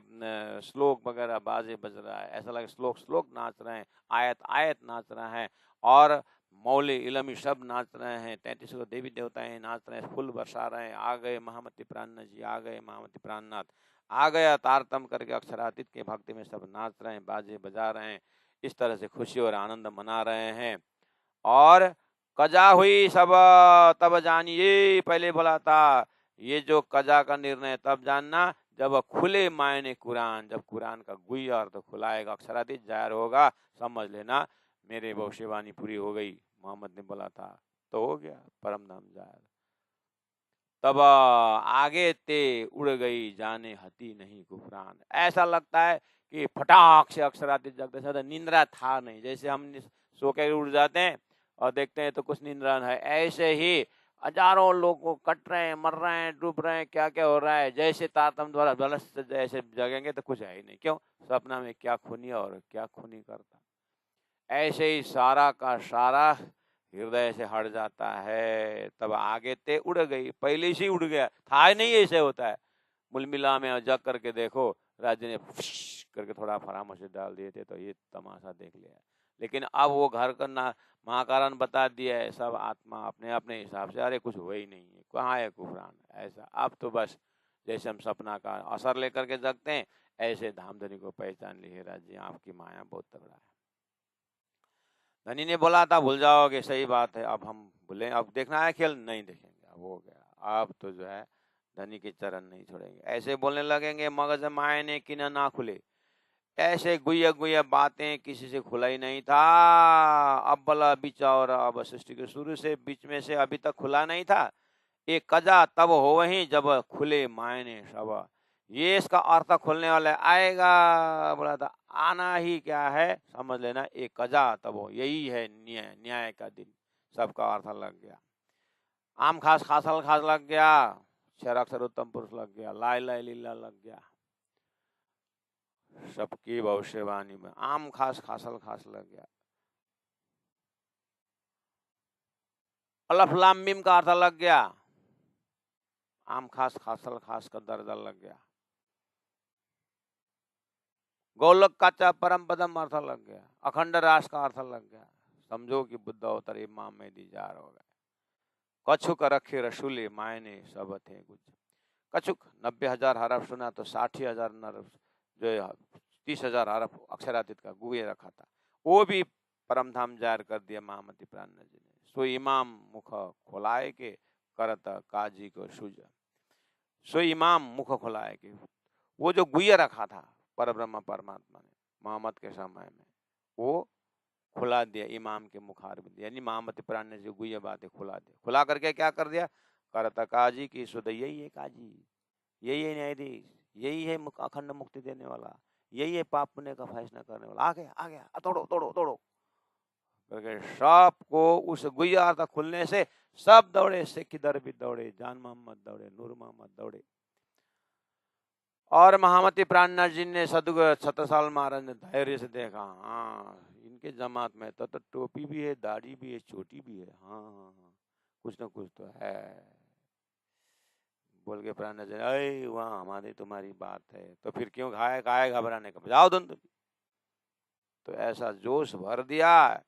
श्लोक वगैरह बाजे बज रहा है, ऐसा लगे श्लोक श्लोक नाच रहे हैं, आयत आयत नाच रहा है, और मौले इलमी सब नाच रहे हैं, 33 देवी देवताएं नाच रहे हैं, फूल बरसा रहे हैं। आ गए महामति प्राणनाथ जी, आ गए महामति प्राणनाथ, आ गया तारतम करके अक्षरातीत के भक्ति में सब नाच रहे हैं, बाजे बजा रहे हैं, इस तरह से खुशी और आनंद मना रहे हैं। और कजा हुई सब तब जानिए, पहले बोला था ये जो कजा का निर्णय तब जानना जब खुले मायने कुरान, जब कुरान का गुई अर्थ खुलाएगा, अक्षरातीत जाहिर होगा, समझ लेना मेरे भविष्यवाणी पूरी हो गई। मोहम्मद ने बोला था तो हो गया, परम धाम जाहिर। तब आगे ते उड़ गई जाने हती नहीं कुफरान। ऐसा लगता है कि फटाक से अक्षरातीत जगते साथ निंद्रा था नहीं, जैसे हम सो के उड़ जाते हैं और देखते हैं तो कुछ निंद्रा है, ऐसे ही हजारों लोग कट रहे हैं, मर रहे हैं, डूब रहे हैं, क्या क्या हो रहा है, जैसे तारतम द्वारा बलस जैसे जगेंगे तो कुछ है ही नहीं। क्यों? सपना में क्या खूनी और क्या खूनी करता। ऐसे ही सारा का सारा हृदय से हट जाता है। तब आगे ते उड़ गई, पहले से उड़ गया था ही नहीं, ऐसे होता है। मुलमिला में जग करके देखो, राज्य ने करके थोड़ा फरामोशी डाल दिए थे तो ये तमाशा देख लिया। लेकिन अब वो घर का ना महाकारण बता दिया है, सब आत्मा अपने अपने हिसाब से, अरे कुछ हुआ ही नहीं है, कहाँ है कुफरान। ऐसा अब तो बस जैसे हम सपना का असर लेकर के जगते हैं, ऐसे धामधनी को पहचान ली है राज्य, आपकी माया बहुत तगड़ा है। धनी ने बोला था भूल जाओगे, सही बात है, अब हम भूलें, अब देखना है खेल, नहीं देखेंगे, अब हो गया। अब तो जो है धनी के चरण नहीं छोड़ेंगे। ऐसे बोलने लगेंगे मगज मायने की ना खुले, ऐसे गुया गुया बातें किसी से खुला ही नहीं था। अब बला बीचा, और अब सृष्टि के शुरू से बीच में से अभी तक खुला नहीं था। एक कजा तब हो वही जब खुले मायने सब, ये इसका अर्थ खुलने वाला आएगा। बोला था आना ही क्या है, समझ लेना, एक कजा तब हो, यही है न्याय, न्याय का दिन, सबका अर्थ लग गया। आम खास खासल खास लग गया, क्षर अक्षर उत्तम पुरुष लग गया, लाय लाय लीला लग गया, सबकी भविष्यवाणी में आम खास खासल खास लग गया। अलफ लाम मीम का अर्थ लग गया, आम खास खासल खास का दर्जा लग गया। गोलक का परम पदम अर्थ लग गया, अखंड रास का अर्थ लग गया। समझो कि बुद्ध अवतार इमाम मेहदी जार हो गए। कछुक रखे रसूले मायने सब थे कुछ। कछुक 90,000 हरफ सुना तो 60,000 जो 30,000 हरफ अक्षरातीत का गुए रखा था, वो भी परम धाम जाहिर कर दिया महामती प्राणनाथ जी ने। सो इमाम मुख खोलाए के करत काजी को सूझ, सो इमाम मुख खोलाए के, वो जो गुए रखा था पर ब्रह्म परमात्मा ने मोहम्मद के समय में, वो खुला दिया इमाम के मुखार में, यानी महामती प्राण ने जो गुई बातें खुला दिया। खुला करके क्या कर दिया, करता काजी की सुध, यही है काजी, यही है न्यायाधीश, यही है अखंड मुक्ति देने वाला, यही है पाप पुण्य का फैसला करने वाला। आ गया आ गया, तोड़ो तोड़ो तोड़ो करके सबको उस गुइया तक खुलने से सब दौड़े, सिख दर भी दौड़े, जान मोहम्मद दौड़े, नूर मोहम्मद दौड़े। और महामती प्राणनाथ जी ने सदगुरु छत्रसाल महाराज ने धैर्य से देखा, हाँ इनके जमात में तो टोपी भी है, दाढ़ी भी है, चोटी भी है, हाँ हाँ हाँ कुछ ना कुछ तो है। बोल के प्राणनाथ जी, अरे वहाँ हमारी तुम्हारी बात है, तो फिर क्यों खाए घबराने का, जाओ तुम। तो ऐसा जोश भर दिया,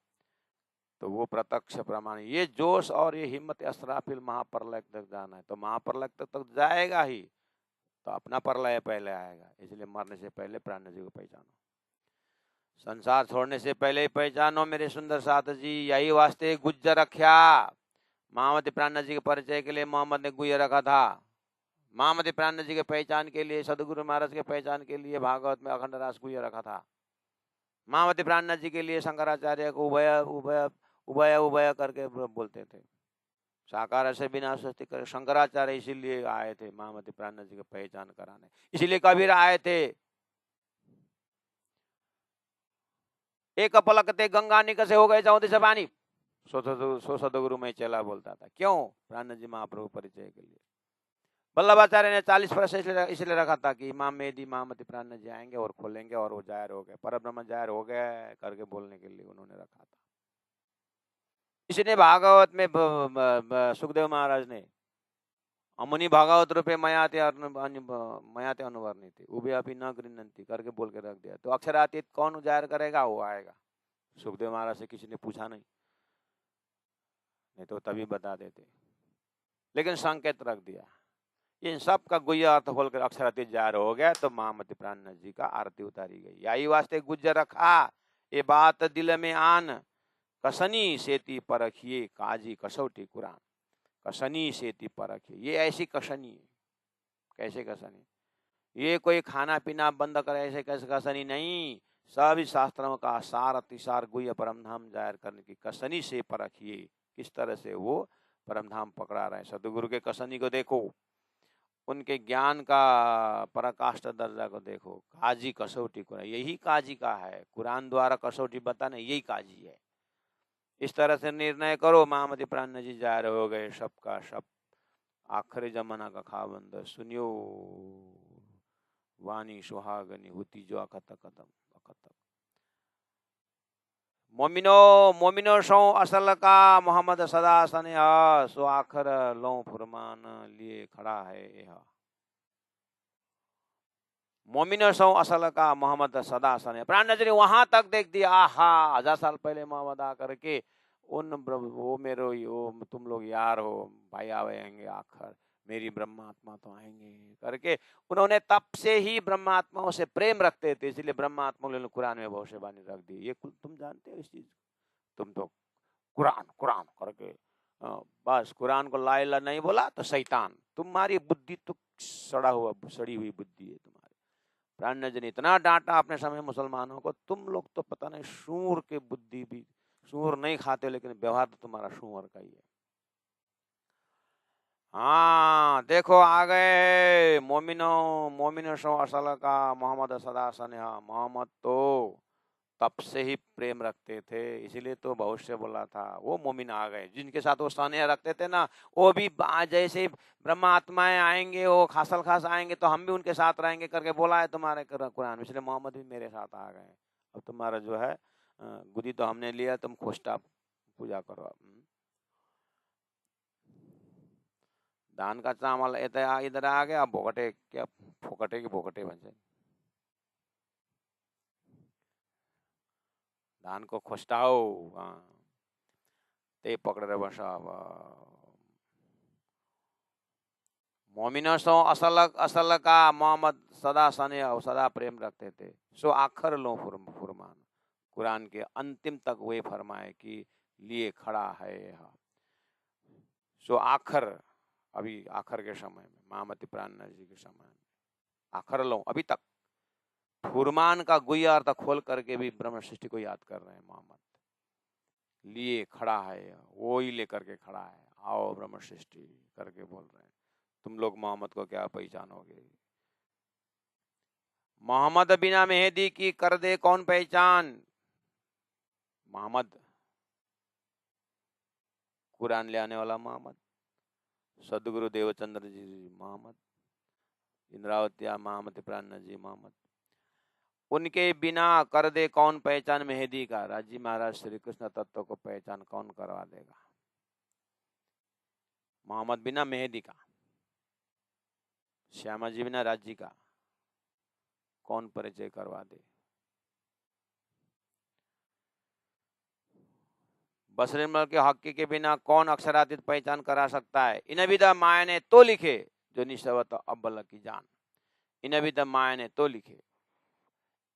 तो वो प्रत्यक्ष प्रमाण, ये जोश और ये हिम्मत अस्राफिल महाप्रलय तक जाना है, तो महाप्रलय तक जाएगा ही, तो अपना प्रलय पहले आएगा। इसलिए मरने से पहले प्राण जी को पहचानो, संसार छोड़ने से पहले ही पहचानो मेरे सुंदर साथ जी। यही वास्ते गुज्जर रखा, महामती प्राण जी के परिचय के लिए मोहम्मद ने गुज्जर रखा था। महामती प्राण जी के पहचान के लिए, सदगुरु महाराज के पहचान के लिए भागवत में अखंड रास गुज्जर रखा था। महामती प्राण जी के लिए शंकराचार्य को उभय उभय उभय उभय करके बोलते थे। साकार से बिना सस्ती करे, शंकराचार्य इसीलिए आए थे महामती प्राण जी की पहचान कराने, इसीलिए कबीर आए थे। एक पलक ते गंगा निकसे हो गए 14 से पानी, सो सदगुरु में चला बोलता था। क्यों? प्राण जी महाप्रभु परिचय के लिए। वल्लभाचार्य ने 40 वर्ष इसलिए रखा था कि इमाम मेहदी महामती प्राण जी आएंगे और खोलेंगे और वो जाहिर हो गए, पर ब्रह्म जाहिर हो गए करके बोलने के लिए उन्होंने रखा था। इसने भागवत में सुखदेव महाराज ने अमुनि भागवत रूपे मयाते अनुवर्णित उभे अभी न गृह्णन्ति करके बोल के रख दिया। तो अक्षरातीत कौन जाहिर करेगा? वो आएगा। सुखदेव महाराज से किसी ने पूछा नहीं तो तभी बता देते, लेकिन संकेत रख दिया। इन सब का गुह्य अर्थ खोलकर अक्षरातीत जाहिर हो गया, तो महामती प्राणनाथ जी का आरती उतारी गई। यही वास्ते गुज्जर रखा, ये बात दिल में आन, कसनी सेती परखिए काजी कसौटी कुरान। कसनी सेती परखिए, ये ऐसी कसनी है। कैसे कसनी? ये कोई खाना पीना बंद करे ऐसे कैसे कसनी नहीं। सभी शास्त्रों का सार अतिसार गुह्य परमधाम जाहिर करने की कसनी से परखिए। किस तरह से वो परमधाम पकड़ा रहे हैं। सदगुरु के कसनी को देखो, उनके ज्ञान का पराकाष्ठ दर्जा को देखो। काजी कसौटी कुरान, यही काजी का है। कुरान द्वारा कसौटी बताना यही काजी है। इस तरह से निर्णय करो। महामती प्राण जी जाहिर हो गए सबका सब। आखिरी जमाना का खाबंद सुनियो वाणी सुहागनी होती जो अकत कदम अकत। मोमिनो मोमिनो सो असल का मोहम्मद सदा सने सो आखर लो फुरमान लिए खड़ा है यह। मोमिनो सो असल का मोहम्मद सदा सने। प्राण नजरी वहां तक देख दिया। आहा 1000 साल पहले मोहम्मद आकर के उन वो मेरो वो तुम लोग यार हो भाई आवेंगे आखिर मेरी ब्रह्मात्मा तो आएंगे करके उन्होंने तब से ही ब्रह्मात्माओं से प्रेम रखते थे। इसलिए ब्रह्मात्माओं ने कुरान में भविष्यवाणी रख दी। ये तुम जानते हो इस चीज? तुम तो कुरान कुरान करके बस कुरान को ला इला नहीं बोला तो शैतान। तुम्हारी बुद्धि तो सड़ी हुई बुद्धि है तुम्हारी। प्राण ने इतना डांटा अपने समय मुसलमानों को, तुम लोग तो पता नहीं सूर के बुद्धि भी, सूर नहीं खाते लेकिन व्यवहार तो तुम्हारा सूअर का ही है। हाँ देखो आ गए मोमिनो सो असल का मोहम्मद सदा सनेहा। मोहम्मद तो तब से ही प्रेम रखते थे, इसीलिए तो भविष्य बोला था। वो मोमिन आ गए जिनके साथ वो स्नेह रखते थे ना, वो भी जैसे ब्रह्मा आत्माएं आएंगे वो खासल खास आएंगे तो हम भी उनके साथ रहेंगे करके बोला है तुम्हारे कुरान। इसलिए मोहम्मद भी मेरे साथ आ गए। अब तुम्हारा जो है गुदी तो हमने लिया, तुम खोष्टा पूजा करो। धान का चावल इधर आ गया, भोकटे क्या फोकटे के भोकटे बन जाए। धान को खोस्टाओ। हाँ ते पकड़ रहे बसा। मोमिनो सो असल का मोहम्मद सदा सने सदा प्रेम रखते थे। सो आखर लो फुरमान, कुरान के अंतिम तक वे फरमाए कि लिए खड़ा है यह। सो आखर, अभी आखर के समय में महामती प्राणनाथ जी के समय में आखर लो अभी तक फुरमान का गुह्य अर्थ खोल करके भी ब्रह्म सृष्टि को याद कर रहे हैं। मोहम्मद लिए खड़ा है, वो ही लेकर के खड़ा है। आओ ब्रह्म सृष्टि करके बोल रहे हैं। तुम लोग मोहम्मद को क्या पहचानोगे? मोहम्मद बिना मेहदी की कर दे कौन पहचान। मोहम्मद कुरान ले आने वाला मोहम्मद, सदगुरु देवचंद्र जी मोहम्मद, इंद्रावतिया महामती प्राणनाथ जी मोहम्मद। उनके बिना कर दे कौन पहचान मेहदी का। राजी महाराज श्री कृष्ण तत्व को पहचान कौन करवा देगा? मोहम्मद बिना मेहदी का, श्यामा जी बिना राजी का कौन परिचय करवा दे? बसरिमल के हक्की के बिना कौन अक्षरातीत पहचान करा सकता है? इन विदा माया ने तो लिखे जो निशवत अब्बल की जान। इन विदा माया ने तो लिखे।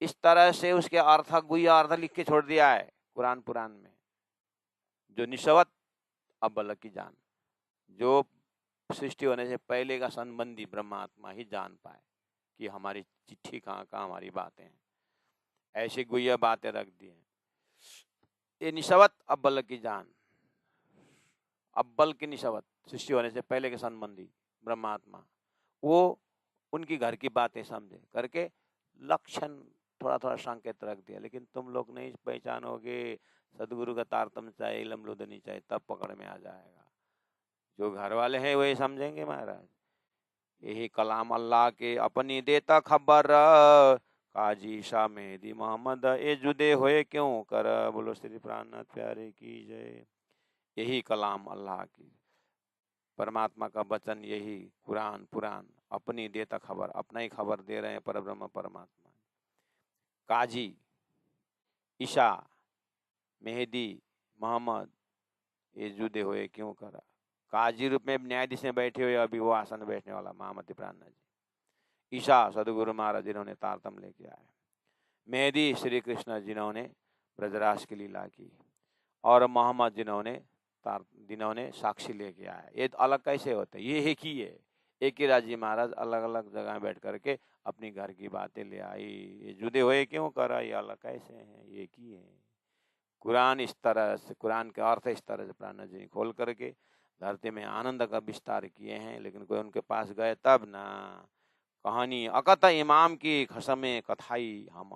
इस तरह से उसके अर्थ गुह्य अर्थ लिख के छोड़ दिया है कुरान पुराण में। जो निशवत अब्बल की जान, जो सृष्टि होने से पहले का संबंधी ब्रह्मात्मा ही जान पाए कि हमारी चिट्ठी कहाँ कहाँ हमारी बातें हैं। ऐसी गुह्य बातें रख दी हैं। ये निशवत अब्बल की जान, अब्बल की निशवत सृष्टि होने से पहले के संबंधी ब्रह्मात्मा, वो उनकी घर की बातें समझे करके लक्षण थोड़ा थोड़ा संकेत रख दिया। लेकिन तुम लोग नहीं पहचानोगे। सदगुरु का तारतम चाहे, इलम लुदनी चाहे, तब पकड़ में आ जाएगा। जो घर वाले हैं वही समझेंगे महाराज। यही कलाम अल्लाह के अपनी देता खबर, काजी शाह मेहदी मोहम्मद ए जुदे हुए क्यों कर। बोलो श्री प्राणनाथ प्यारे की जय। यही कलाम अल्लाह की, परमात्मा का वचन, यही कुरान पुराण अपनी देता खबर, अपना ही खबर दे रहे हैं परब्रह्म परमात्मा। काजी ईशा मेहदी मोहम्मद ये जुदे हुए क्यों करा। काजी रूप में न्यायाधीश में बैठे हुए अभी वो आसन बैठने वाला महामती प्राणनाथ जी। ईशा सदगुरु महाराज जिन्होंने तारतम लेके आए। मेहदी श्री कृष्ण जिन्होंने ब्रजराज की लीला की। और मोहम्मद जिन्होंने साक्षी लेके आया। ये तो अलग कैसे होते? ये एक ही है, एक ही राजी महाराज अलग अलग जगह बैठ करके अपनी घर की बातें ले आई। ये जुदे हुए क्यों करा? ये अलग कैसे हैं? ये एक ही है। कुरान इस तरह से, कुरान के अर्थ इस तरह से प्राण जी खोल करके धरती में आनंद का विस्तार किए हैं। लेकिन कोई उनके पास गए तब ना। कहानी अकथ इमाम की खसमे कथाई हम,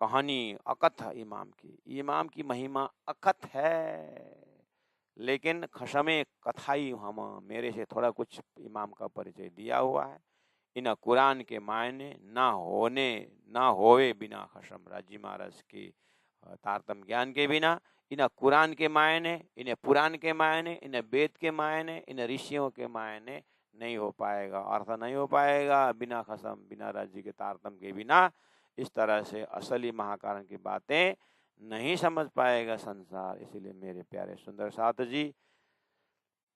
कहानी अकथ इमाम की महिमा अकथ है। लेकिन खसमे कथाई हम, मेरे से थोड़ा कुछ इमाम का परिचय दिया हुआ है। इन कुरान के मायने ना होवे बिना खसम, राजी महाराज की तारतम ज्ञान के बिना इन कुरान के मायने, इन्हें पुराण के मायने, इन्हें वेद के मायने, इन ऋषियों के मायने नहीं हो पाएगा, अर्थ नहीं हो पाएगा बिना खसम, बिना राज्य के तारतम के बिना। इस तरह से असली महाकारण की बातें नहीं समझ पाएगा संसार। इसीलिए मेरे प्यारे सुंदर साथ जी,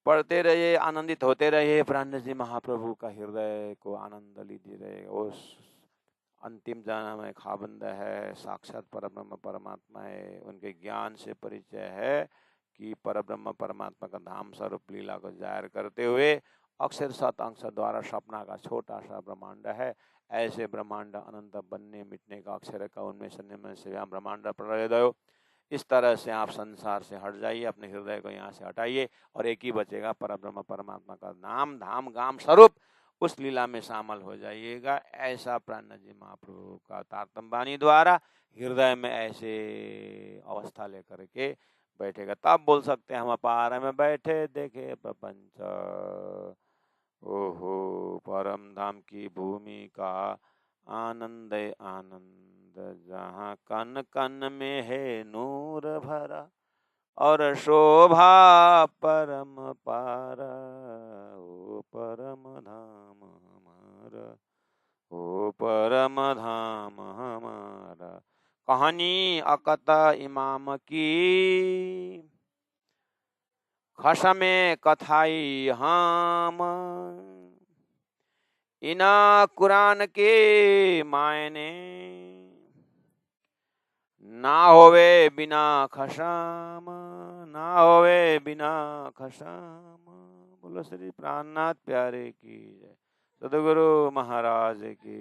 पढ़ते रहिए, आनंदित होते रहिए। प्राण जी महाप्रभु का हृदय को आनंद लीजिए रहे। उस अंतिम जन्म में खाबंद है, साक्षात परब्रह्म परमात्मा है। उनके ज्ञान से परिचय है कि परब्रह्म परमात्मा का धाम स्वरूप लीला को जाहिर करते हुए अक्षर सत अंश द्वारा सपना का छोटा सा ब्रह्मांड है। ऐसे ब्रह्मांड अनंत बनने मिटने का अक्षर का उनमें संयम से यहाँ ब्रह्मांड प्रलयोदय। इस तरह से आप संसार से हट जाइए, अपने हृदय को यहाँ से हटाइए और एक ही बचेगा, परब्रह्म परमात्मा का नाम धाम गाम स्वरूप। उस लीला में शामिल हो जाइएगा। ऐसा प्राण जी महाप्रभु का तारतम वाणी द्वारा हृदय में ऐसे अवस्था लेकर के बैठेगा, तब बोल सकते हैं हम अपार में बैठे देखे प्रपंच। ओहो परम धाम की भूमि का आनंद आनंद, जहाँ कन कन में है नूर भरा और शोभा परम पारा। ओ परम धाम हमारा, ओ परम धाम हमारा। कहानी अकत इमाम की खसमे कथाई हम, इना कुरान के मायने ना होवे बिना खसम, ना होवे बिना खसम। बोलो श्री प्राणनाथ प्यारे की जय। सद्गुरु महाराज की।